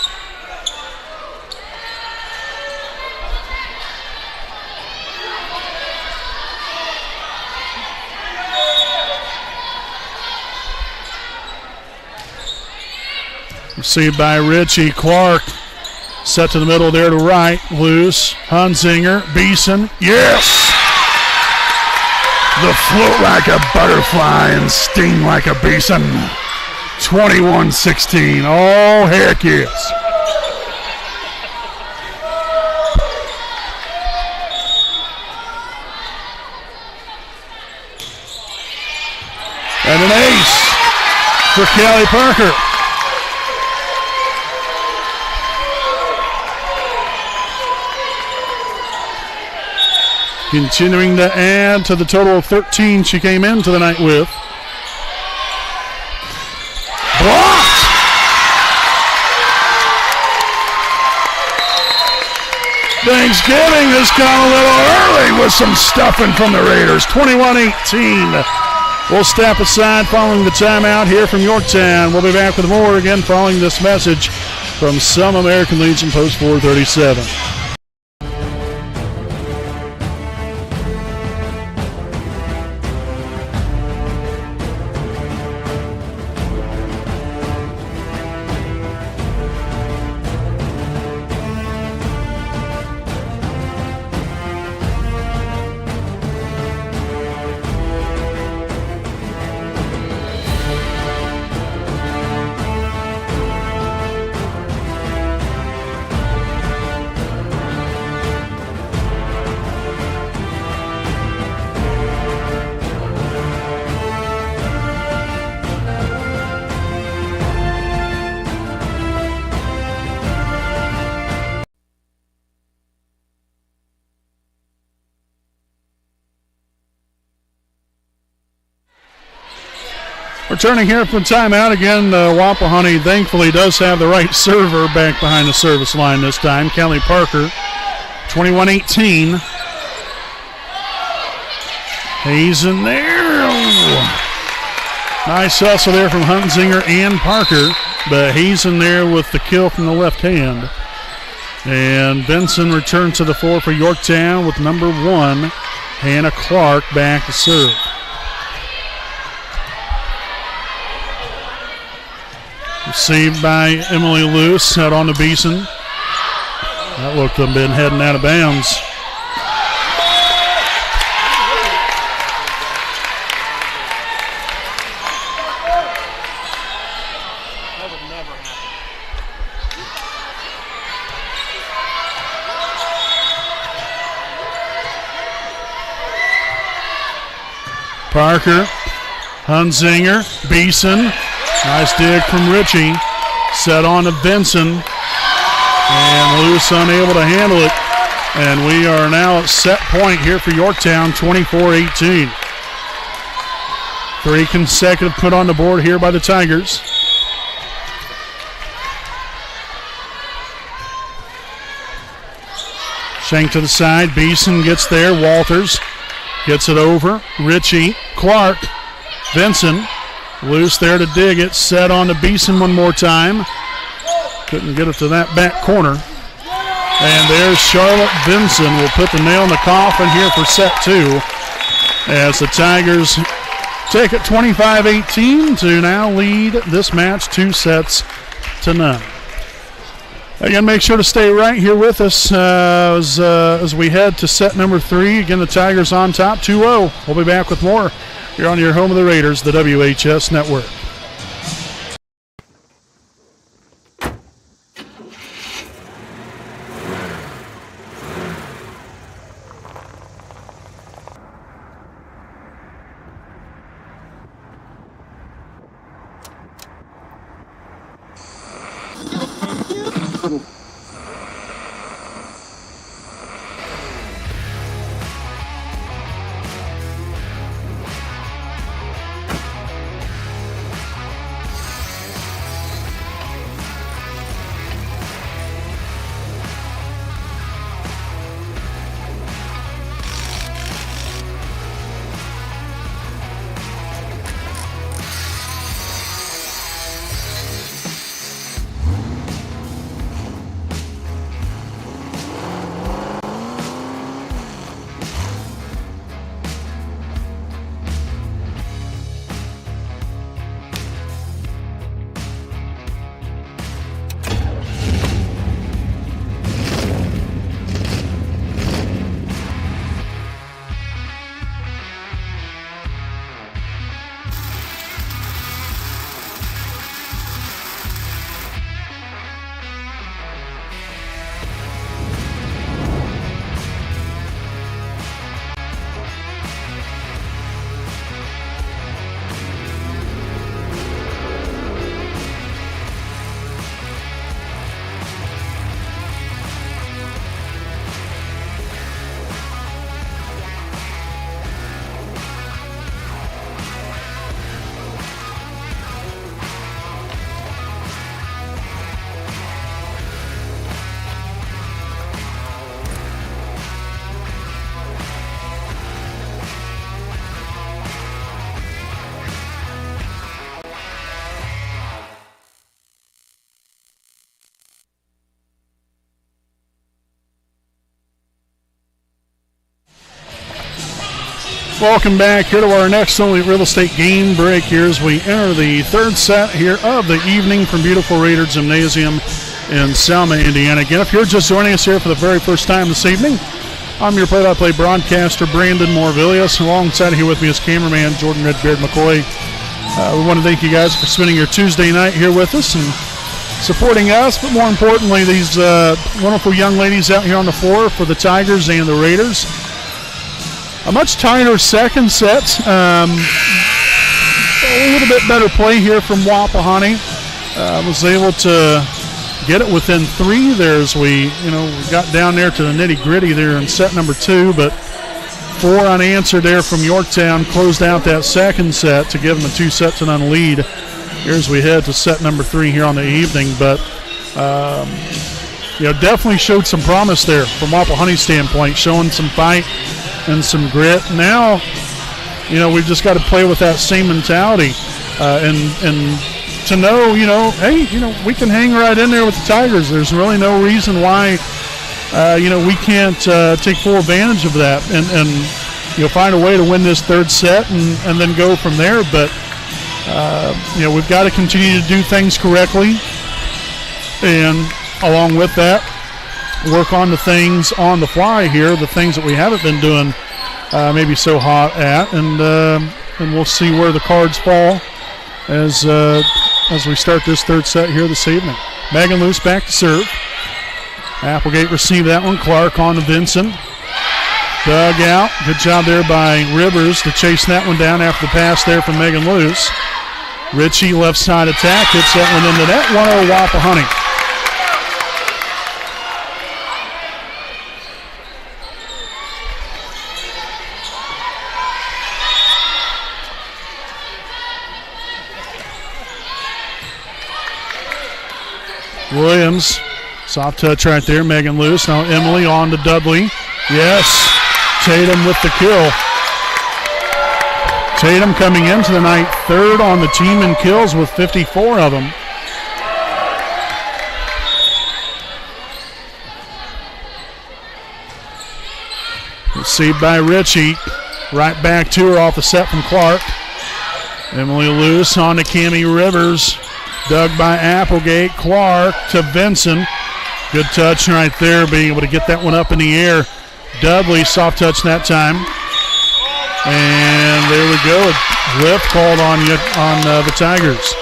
Received by Ritchie. Clark set to the middle there to right. Loose. Hunzinger. Beeson. Yes! The float like a butterfly and sting like a Beeson. 21-16. Oh, heck yes. And an ace for Kelly Parker. Continuing to add to the total of 13 she came into the night with. Blocked! Thanksgiving has come a little early with some stuffing from the Raiders. 21-18. We'll step aside following the timeout here from Yorktown. We'll be back with more again following this message from some American Legion Post 437. Returning here from timeout again, Wapahani thankfully does have the right server back behind the service line this time. Kelly Parker, 21-18. Hayes in there. Oh. Nice hustle there from Hunzinger and Parker, but Hayes in there with the kill from the left hand. And Benson returns to the floor for Yorktown with number 1, Hannah Clark, back to serve. Received by Emily Luce, out on to Beeson. That looked to have been heading out of bounds. Parker, Hunzinger, Beeson. Nice dig from Ritchie. Set on to Benson. And Luce unable to handle it. And we are now at set point here for Yorktown, 24-18. 3 consecutive put on the board here by the Tigers. Shank to the side. Beeson gets there. Walters gets it over. Ritchie, Clark, Benson. Luce there to dig it. Set on to Beeson one more time. Couldn't get it to that back corner. And there's Charlotte Benson. Will put the nail in the coffin here for set 2. As the Tigers take it 25-18 to now lead this match 2-0. Again, make sure to stay right here with us as we head to set number 3. Again, the Tigers on top 2-0. We'll be back with more here on your home of the Raiders, the WHS Network. Welcome back here to our next Elite Real Estate game break here as we enter the third set here of the evening from beautiful Raider Gymnasium in Selma, Indiana. Again, if you're just joining us here for the very first time this evening, I'm your play-by-play broadcaster, Brandon Morvillius. Alongside here with me is cameraman Jordan Redbeard McCoy. We want to thank you guys for spending your Tuesday night here with us and supporting us, but more importantly, these wonderful young ladies out here on the floor for the Tigers and the Raiders. A much tighter second set. A little bit better play here from Wapahani. Was able to get it within 3 there as we got down there to the nitty-gritty there in set number 2, but 4 unanswered there from Yorktown. Closed out that second set to give them a 2-0 lead. Here as we head to set number 3 here on the evening. But, definitely showed some promise there from Wapahani's standpoint, showing some fight and some grit. Now, we've just got to play with that same mentality and to know, hey, we can hang right in there with the Tigers. There's really no reason why, we can't take full advantage of that and find a way to win this third set and then go from there. But, we've got to continue to do things correctly. And along with that, work on the things on the fly here, the things that we haven't been doing maybe so hot at. And we'll see where the cards fall as we start this third set here this evening. Megan Luce back to serve. Applegate received that one. Clark on to Vinson. Dug out. Good job there by Rivers to chase that one down after the pass there from Megan Luce. Ritchie left side attack. Hits that one into net. 1-0 Wapahani. Williams, soft touch right there. Megan Luce. Now Emily on to Dudley. Yes, Tatum with the kill. Tatum coming into the night third on the team in kills with 54 of them. Received by Ritchie. Right back to her off the set from Clark. Emily Luce on to Cammie Rivers. Dug by Applegate. Clark to Vinson. Good touch right there, being able to get that one up in the air. Dudley soft touch that time. And there we go. A lift called on the Tigers.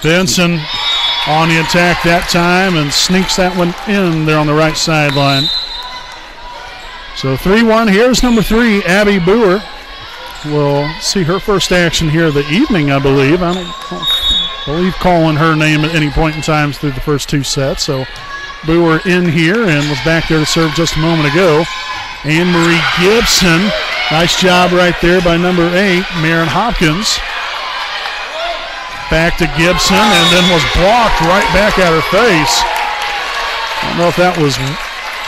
Vinson on the attack that time and sneaks that one in there on the right sideline. So 3-1. Here's number 3, Abby Boer. We'll see her first action here of the evening, I believe. I don't believe calling her name at any point in time through the first 2 sets. So Boer in here and was back there to serve just a moment ago. Anne-Marie Gibson. Nice job right there by number 8, Maren Hopkins. Back to Gibson and then was blocked right back at her face. I don't know if that was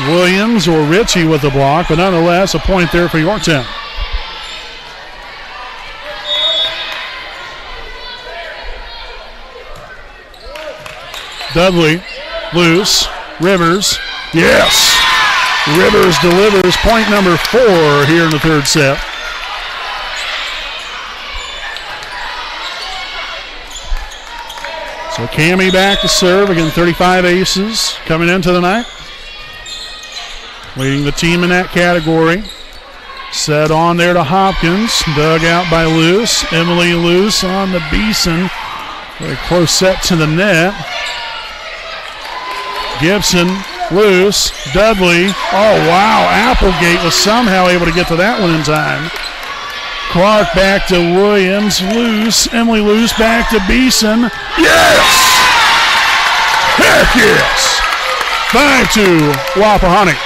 Williams or Ritchie with the block, but nonetheless a point there for Yorktown. Dudley, Luce, Rivers, yes! Rivers delivers point number 4 here in the third set. So Cammie back to serve. Again, 35 aces coming into the night. Leading the team in that category. Set on there to Hopkins. Dug out by Luce. Emily Luce on the Beeson. Very close set to the net. Gibson, Luce, Dudley. Oh, wow. Applegate was somehow able to get to that one in time. Clark back to Williams. Luce. Emily Luce back to Beeson. Yes! Heck yes! 5-2 Wapahani.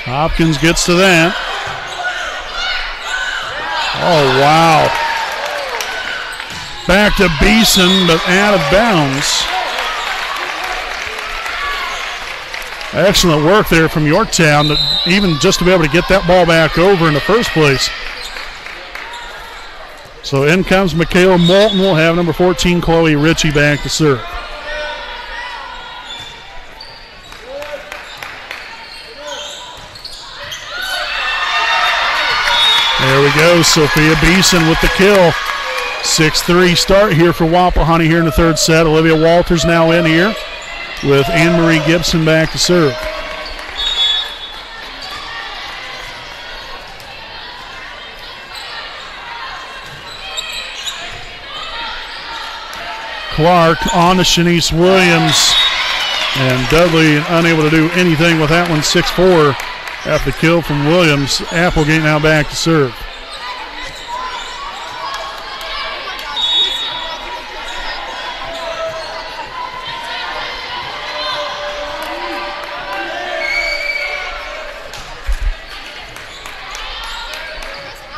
Hopkins gets to that. Oh, wow. Back to Beeson, but out of bounds. Excellent work there from Yorktown, even just to be able to get that ball back over in the first place. So in comes Michaela Moulton. We'll have number 14, Chloe Ritchie, back to serve. There we go, Sophia Beeson with the kill. 6-3 start here for Wapahani here in the third set. Olivia Walters now in here with Anne-Marie Gibson back to serve. Clark on to Shanice Williams. And Dudley unable to do anything with that one, 6-4 after the kill from Williams. Applegate now back to serve.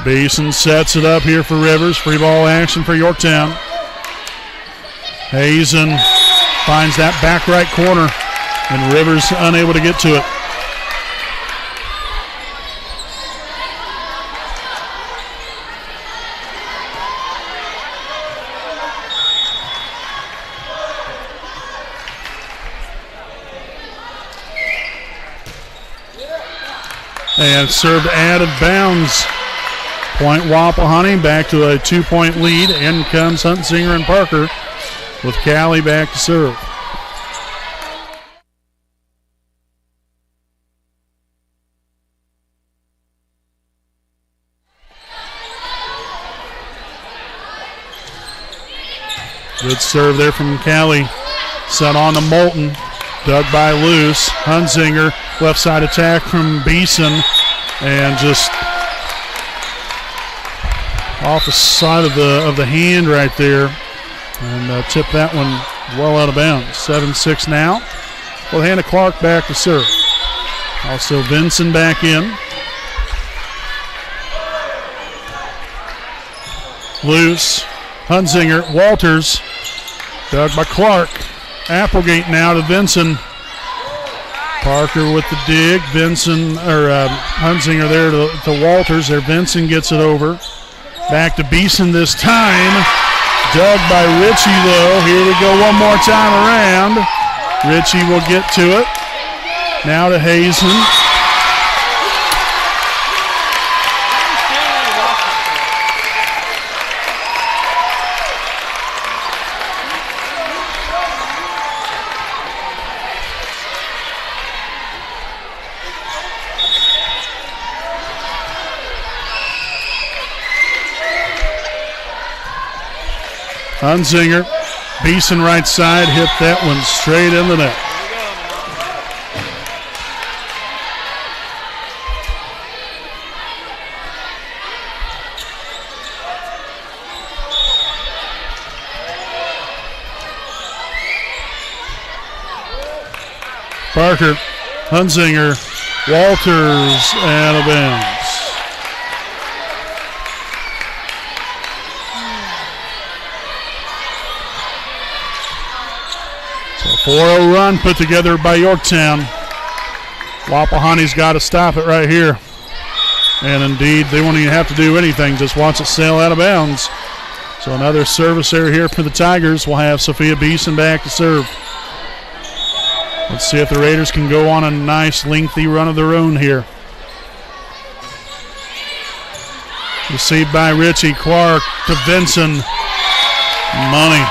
Beeson sets it up here for Rivers. Free ball action for Yorktown. Hazen finds that back right corner, and Rivers unable to get to it. And served out of bounds. Point Wapahani back to a 2-point lead. In comes Huntsinger and Parker with Callie back to serve. Good serve there from Callie. Set on to Moulton. Dug by Luce. Huntsinger, left side attack from Beeson. And just off the side of the hand right there. And tip that one well out of bounds. 7-6 now. We'll hand to Clark back to serve. Also Vinson back in. Luce. Huntsinger. Walters. Dug by Clark. Applegate now to Vinson. Parker with the dig. Huntsinger there to Walters. There Vinson gets it over. Back to Beeson this time. Dug by Ritchie though. Here we go one more time around. Ritchie will get to it. Now to Hazen. Huntsinger, Beeson right side, hit that one straight in the net. Parker, Huntsinger, Walters, out of bounds. So 4-0 run put together by Yorktown. Wapahani's got to stop it right here. And indeed, they won't even have to do anything, just watch it sail out of bounds. So another service error here for the Tigers. We'll have Sophia Beeson back to serve. Let's see if the Raiders can go on a nice lengthy run of their own here. Received by Ritchie. Clark to Vinson. Money.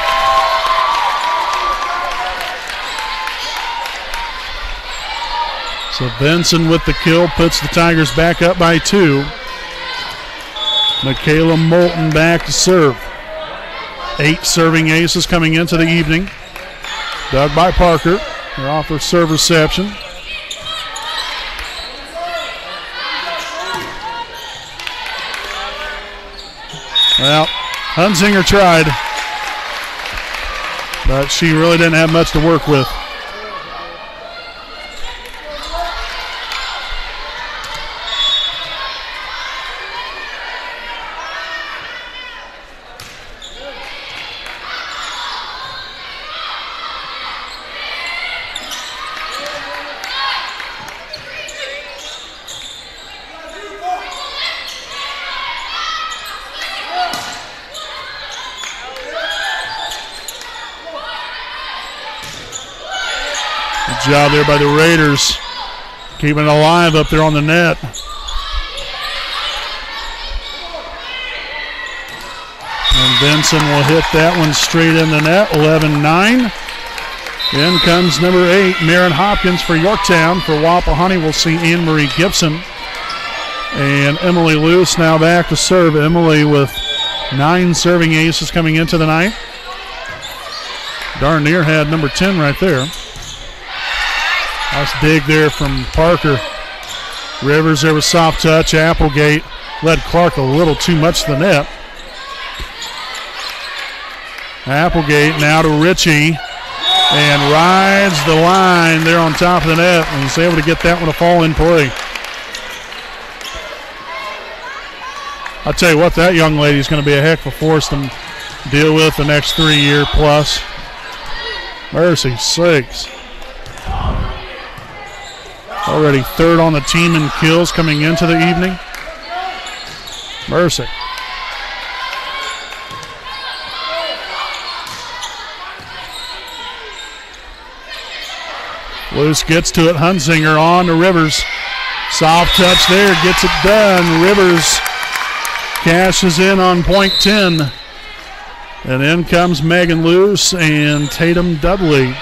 So Vinson with the kill puts the Tigers back up by 2. Michaela Moulton back to serve. 8 serving aces coming into the evening. Dug by Parker. They're off their serve reception. Well, Huntsinger tried, but she really didn't have much to work with. Good job there by the Raiders, keeping it alive up there on the net. And Vinson will hit that one straight in the net, 11-9. In comes number 8, Marin Hopkins for Yorktown. For Wapahani, we'll see Anne Marie Gibson. And Emily Luce now back to serve. Emily with 9 serving aces coming into the night. darn near had number 10 right there. Nice dig there from Parker. Rivers there with soft touch. Applegate led Clark a little too much to the net. Applegate now to Ritchie and rides the line there on top of the net and is able to get that one to fall in play. I'll tell you what, that young lady is going to be a heck of a force to deal with the next 3 year plus. Mercy sakes. Already third on the team in kills coming into the evening. Mercy. Luce gets to it. Hunzinger on to Rivers. Soft touch there. Gets it done. Rivers cashes in on point 10. And in comes Megan Luce and Tatum Dudley.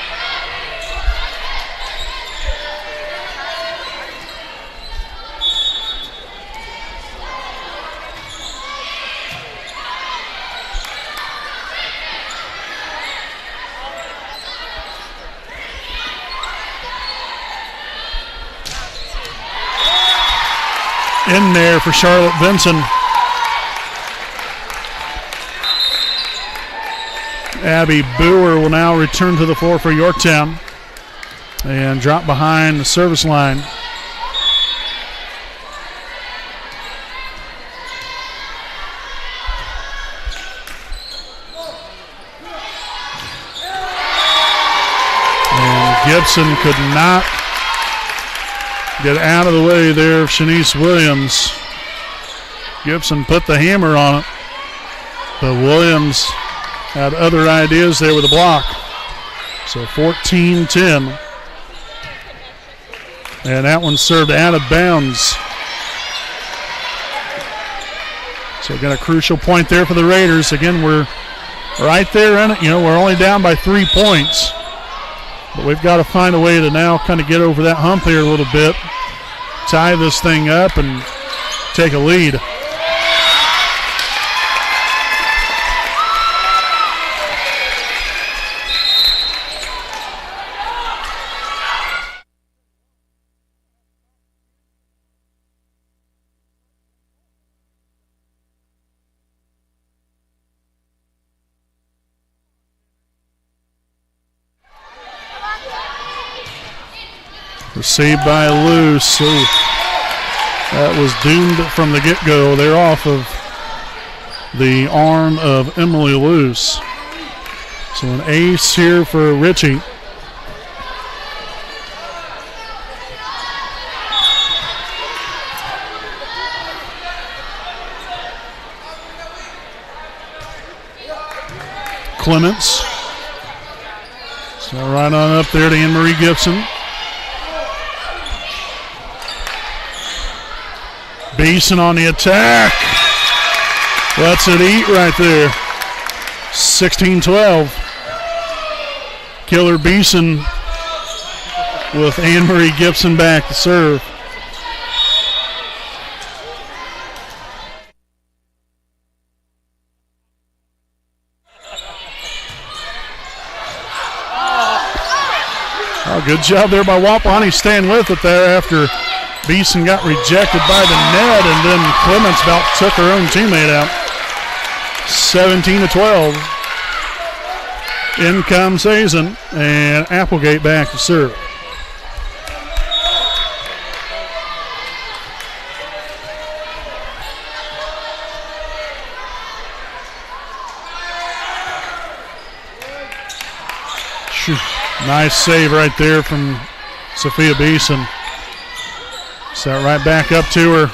In there for Charlotte Vinson. Abby Boer will now return to the floor for Yorktown and drop behind the service line. And Gibson could not get out of the way there of Shanice Williams. Gibson put the hammer on it, but Williams had other ideas there with the block. So 14-10. And that one served out of bounds. So got a crucial point there for the Raiders. Again, we're right there in it. You know, we're only down by 3 points. But we've got to find a way to now kind of get over that hump here a little bit, tie this thing up, and take a lead. Received by Luce. Ooh, that was doomed from the get-go. They're off of the arm of Emily Luce. So an ace here for Ritchie. Clements. So right on up there to Anne-Marie Gibson. Beeson on the attack. Lets it eat right there. 16-12. Killer Beeson with Anne-Marie Gibson back to serve. Oh, good job there by Wapahani staying with it there after Beeson got rejected by the net, and then Clements about took her own teammate out. 17-12. In comes Hazen, and Applegate back to serve. Nice save right there from Sophia Beeson. Set right back up to her.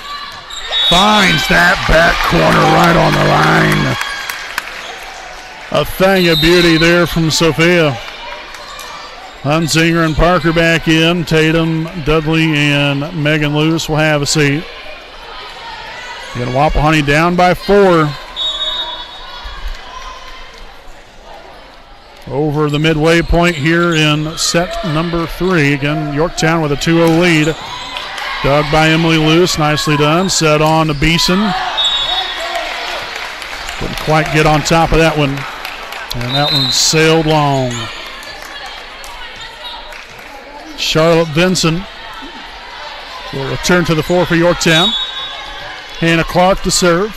Finds that back corner right on the line. A thing of beauty there from Sophia. Hunzinger and Parker back in. Tatum, Dudley, and Megan Luce will have a seat. Again, Wapahani down by 4. Over the midway point here in set number 3. Again, Yorktown with a 2-0 lead. Dug by Emily Luce, nicely done. Set on to Beeson. Couldn't quite get on top of that one. And that one sailed long. Charlotte Vinson will return to the floor for Yorktown. Hannah Clark to serve.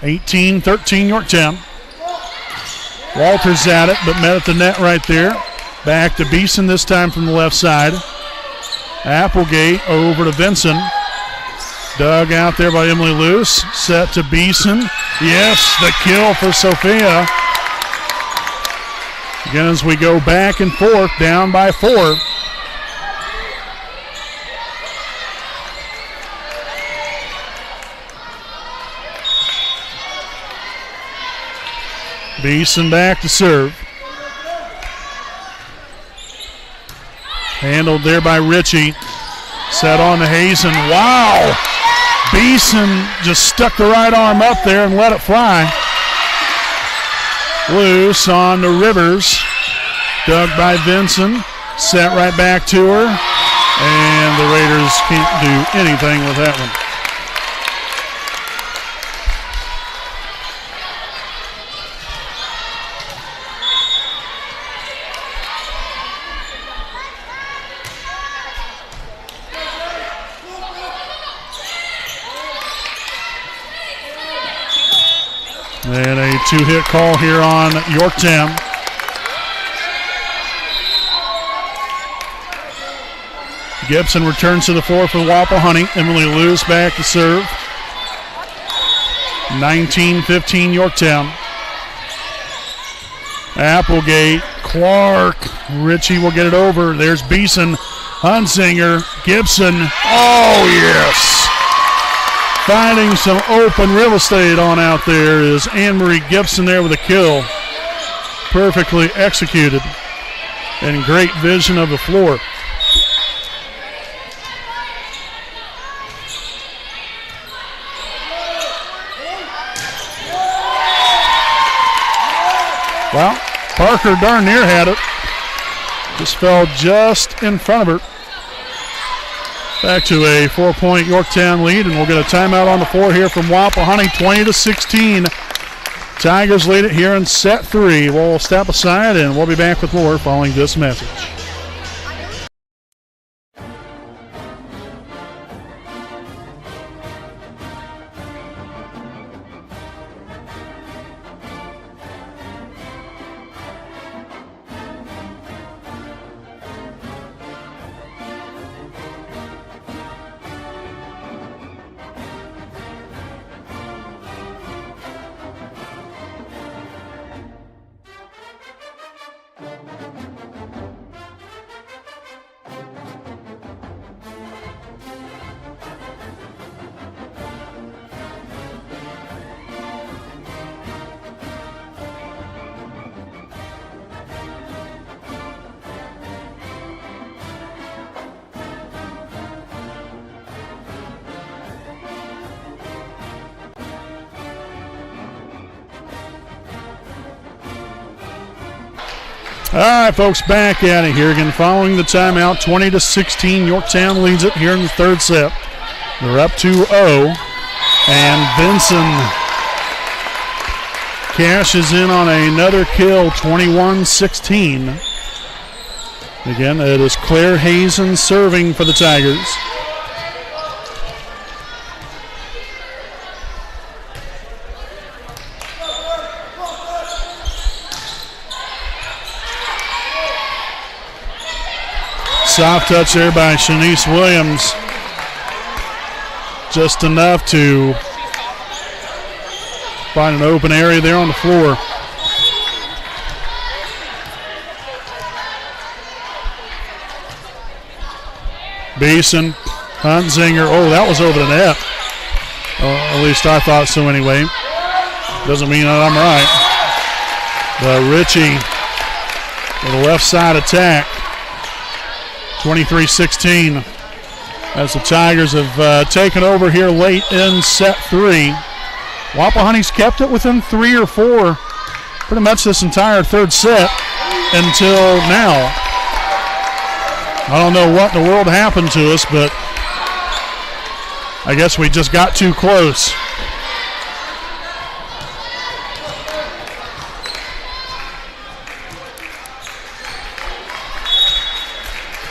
18-13 Yorktown. Walters at it, but met at the net right there. Back to Beeson this time from the left side. Applegate over to Vinson. Dug out there by Emily Luce. Set to Beeson. Yes, the kill for Sophia. Again, as we go back and forth, down by 4. Beeson back to serve. Handled there by Ritchie. Set on to Hazen. Wow! Beeson just stuck the right arm up there and let it fly. Loose on to Rivers. Dug by Vinson. Set right back to her. And the Raiders can't do anything with that one. And a 2-hit call here on Yorktown. Gibson returns to the floor for Wapahani. Emily Lewis back to serve. 19-15 Yorktown. Applegate, Clark, Ritchie will get it over. There's Beeson, Hunsinger, Gibson. Oh, yes. Finding some open real estate on out there is Anne-Marie Gibson there with a kill. Perfectly executed and great vision of the floor. Well, Parker darn near had it. Just fell just in front of her. Back to a 4-point Yorktown lead, and we'll get a timeout on the floor here from Wapahani, 20-16. Tigers lead it here in set 3. We'll step aside, and we'll be back with more following this message. All right, folks, back at it here again. Following the timeout, 20-16. Yorktown leads it here in the third set. They're up 2-0. And Benson cashes in on another kill, 21-16. Again, it is Claire Hazen serving for the Tigers. Soft touch there by Shanice Williams. Just enough to find an open area there on the floor. Beeson, Hunsinger. Oh, that was over the net. At least I thought so anyway. Doesn't mean that I'm right. But Ritchie with a left side attack. 23-16 as the Tigers have taken over here late in set 3. Wapahani's kept it within 3 or 4 pretty much this entire third set until now. I don't know what in the world happened to us, but I guess we just got too close.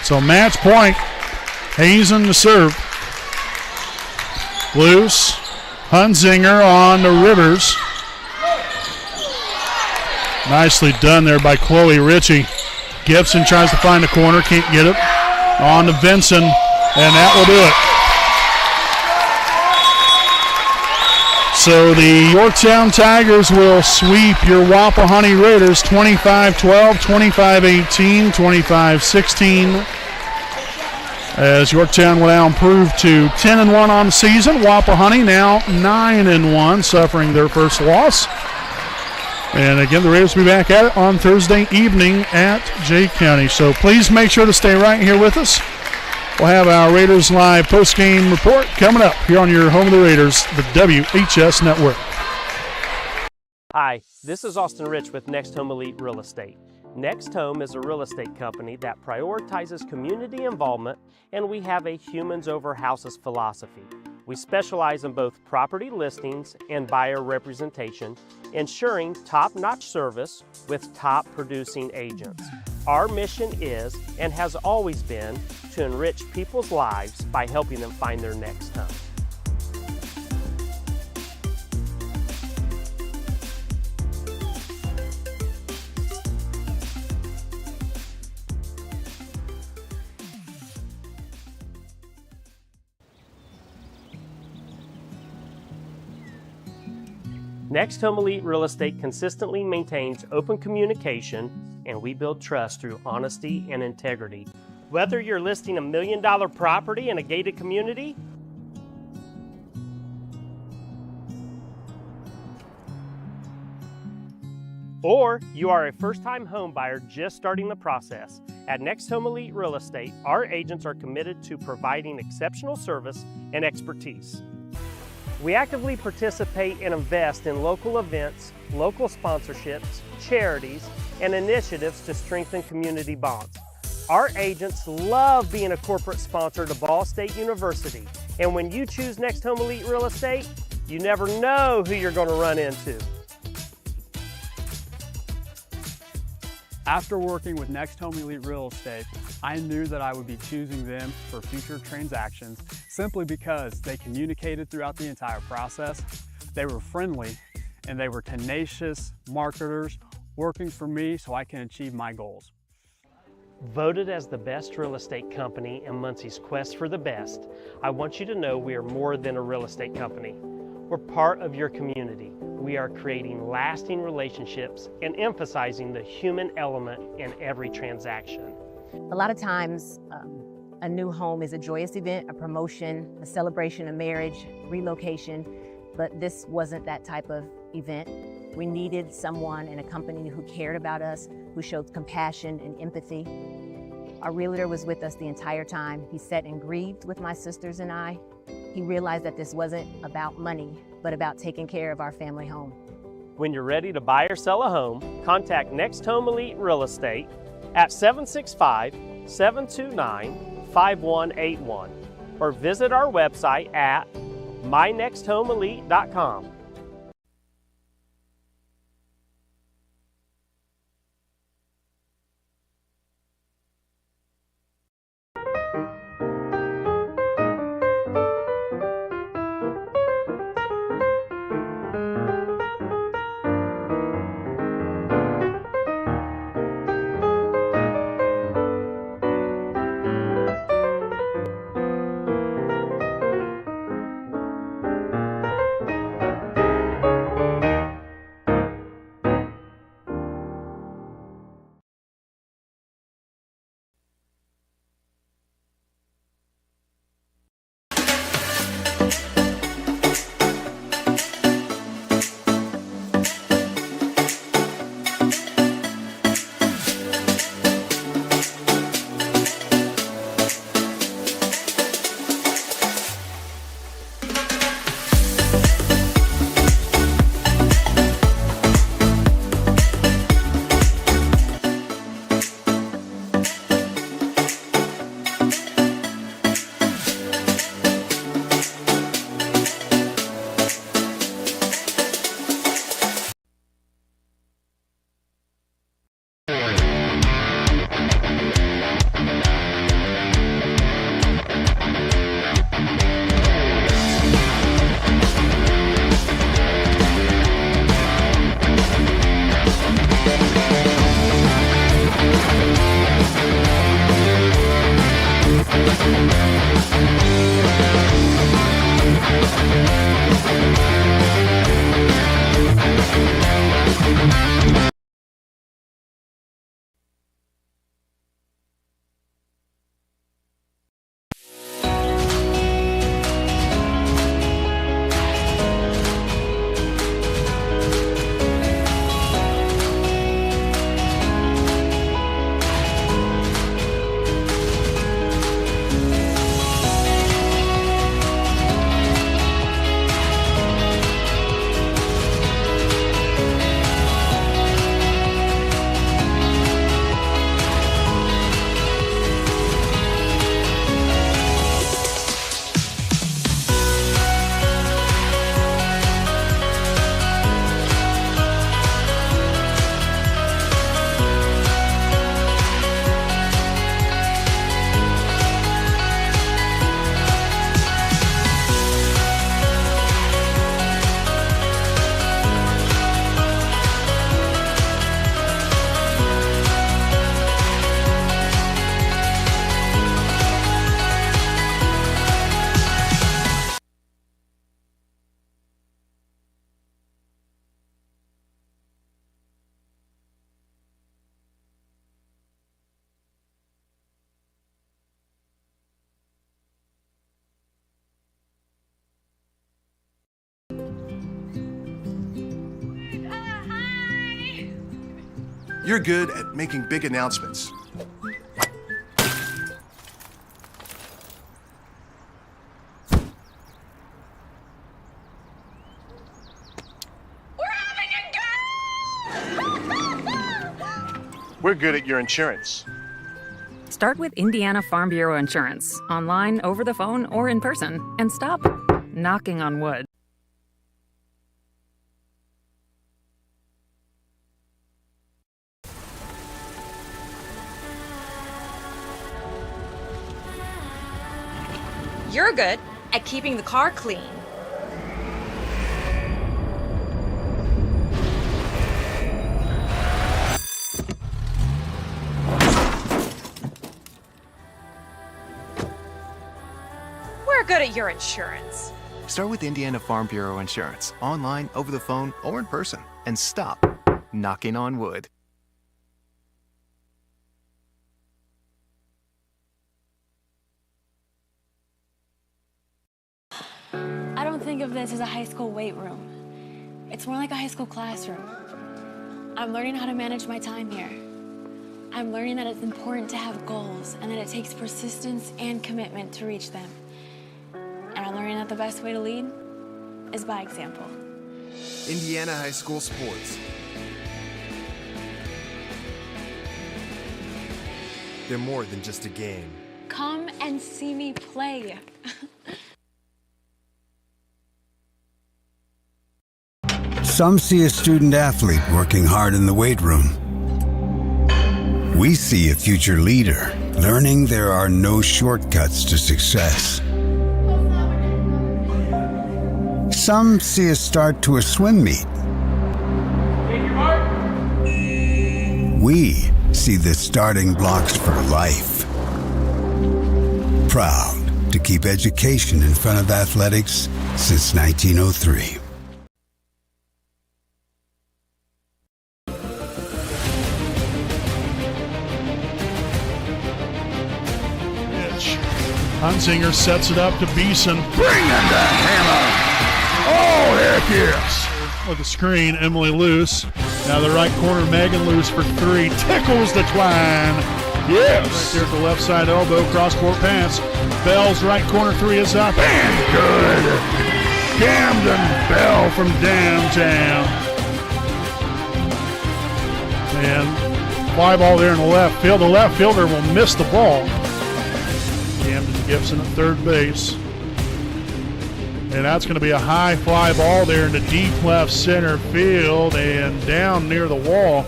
So match point. Hazen to serve. Loose. Hunzinger on to Rivers. Nicely done there by Chloe Ritchie. Gibson tries to find the corner, can't get it. On to Vinson, and that will do it. So the Yorktown Tigers will sweep your Wapahani Raiders 25-12, 25-18, 25-16. As Yorktown will now improve to 10-1 on the season. Wapahani now 9-1, suffering their first loss. And again, the Raiders will be back at it on Thursday evening at Jay County. So please make sure to stay right here with us. We'll have our Raiders Live post-game report coming up here on your home of the Raiders, the WHS Network. Hi, this is Austin Rich with Next Home Elite Real Estate. Next Home is a real estate company that prioritizes community involvement, and we have a humans over houses philosophy. We specialize in both property listings and buyer representation, ensuring top-notch service with top producing agents. Our mission is, and has always been, to enrich people's lives by helping them find their next home. Next Home Elite Real Estate consistently maintains open communication, and we build trust through honesty and integrity. Whether you're listing $1 million property in a gated community, or you are a first-time home buyer just starting the process, at Next Home Elite Real Estate, our agents are committed to providing exceptional service and expertise. We actively participate and invest in local events, local sponsorships, charities, and initiatives to strengthen community bonds. Our agents love being a corporate sponsor to Ball State University, and when you choose Next Home Elite Real Estate, you never know who you're going to run into. After working with Next Home Elite Real Estate, I knew that I would be choosing them for future transactions simply because they communicated throughout the entire process. They were friendly and they were tenacious marketers working for me so I can achieve my goals. Voted as the best real estate company in Muncie's quest for the best, I want you to know we are more than a real estate company. We're part of your community. We are creating lasting relationships and emphasizing the human element in every transaction. A lot of times, a new home is a joyous event, a promotion, a celebration of marriage, relocation, but this wasn't that type of event. We needed someone in a company who cared about us, who showed compassion and empathy. Our realtor was with us the entire time. He sat and grieved with my sisters and I. He realized that this wasn't about money, but about taking care of our family home. When you're ready to buy or sell a home, contact Next Home Elite Real Estate at 765-729-5181 or visit our website at mynexthomeelite.com. You're good at making big announcements. We're good at your insurance. Start with Indiana Farm Bureau Insurance, online, over the phone, or in person, and stop knocking on wood. You're good at keeping the car clean. We're good at your insurance. Start with Indiana Farm Bureau Insurance, online, over the phone, or in person, and stop knocking on wood. I don't think of this as a high school weight room. It's more like a high school classroom. I'm learning how to manage my time here. I'm learning that it's important to have goals and that it takes persistence and commitment to reach them. And I'm learning that the best way to lead is by example. Indiana High School Sports. They're more than just a game. Come and see me play. Some see a student athlete working hard in the weight room. We see a future leader learning there are no shortcuts to success. Some see a start to a swim meet. We see the starting blocks for life. Proud to keep education in front of athletics since 1903. Hunzinger sets it up to Beeson. Bring in the hammer. Oh, heck yes. With the screen, Emily loose. Now the right corner, Megan loose for three. Tickles the twine. Yes. Right there at the left side elbow, cross-court pass. Bell's right corner three is up. And good. Camden Bell from downtown. And fly ball there in the left field. The left fielder will miss the ball. Camden Gibson at third base. And that's going to be a high fly ball there into deep left center field and down near the wall.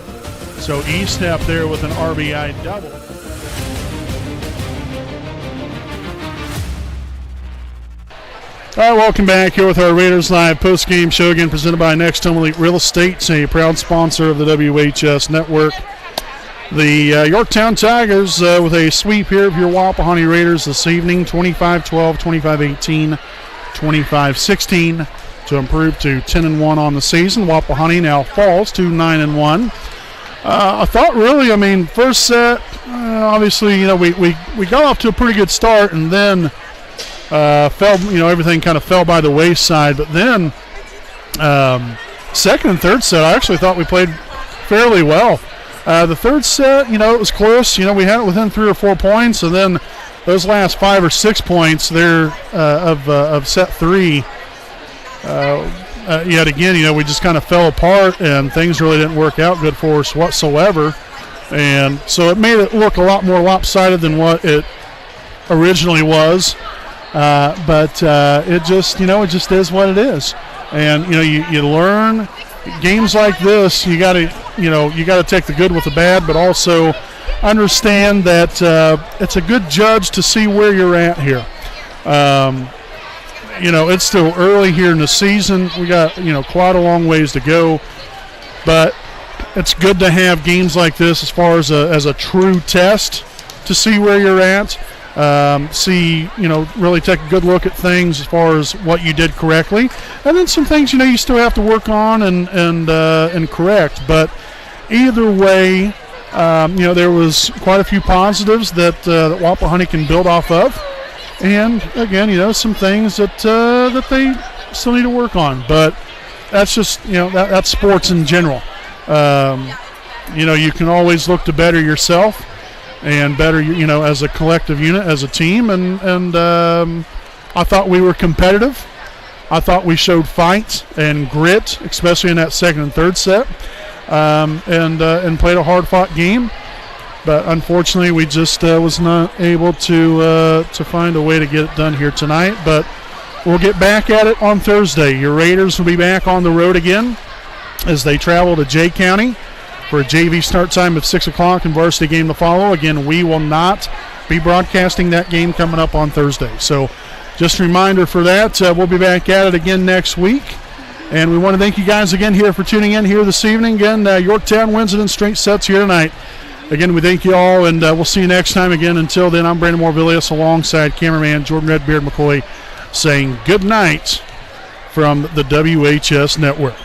So Estep there with an RBI double. All right, welcome back here with our Raiders Live post-game show, again presented by Next Home Elite Real Estate, a proud sponsor of the WHS Network. The Yorktown Tigers with a sweep here of your Wapahani Raiders this evening, 25-12, 25-18, 25-16 to improve to 10-1 on the season. Wapahani now falls to 9-1. I thought really, first set, obviously, we got off to a pretty good start and then everything kind of fell by the wayside. But then second and third set, I actually thought we played fairly well. The third set, it was close. We had it within 3 or 4 points, and then those last 5 or 6 points there of set three, yet again, we just kind of fell apart, and things really didn't work out good for us whatsoever. And so it made it look a lot more lopsided than what it originally was. But it just is what it is. And you learn games like this. You got to take the good with the bad, but also understand that it's a good judge to see where you're at here. It's still early here in the season. We got quite a long ways to go, but it's good to have games like this as far as a true test to see where you're at. Really take a good look at things as far as what you did correctly, and then some things you still have to work on and correct. But either way, there was quite a few positives that Wapahani can build off of, and again, some things that they still need to work on. But that's just that's sports in general. you can always look to better yourself and better, as a collective unit, as a team. And I thought we were competitive. I thought we showed fight and grit, especially in that second and third set, and played a hard-fought game. But unfortunately, we just was not able to find a way to get it done here tonight. But we'll get back at it on Thursday. Your Raiders will be back on the road again as they travel to Jay County for a JV start time of 6 o'clock and varsity game to follow. Again, we will not be broadcasting that game coming up on Thursday. So just a reminder for that. We'll be back at it again next week. And we want to thank you guys again here for tuning in here this evening. Again, Yorktown wins it in straight sets here tonight. Again, we thank you all, and we'll see you next time. Again, until then, I'm Brandon Moore-Villius alongside cameraman Jordan Redbeard McCoy saying good night from the WHS Network.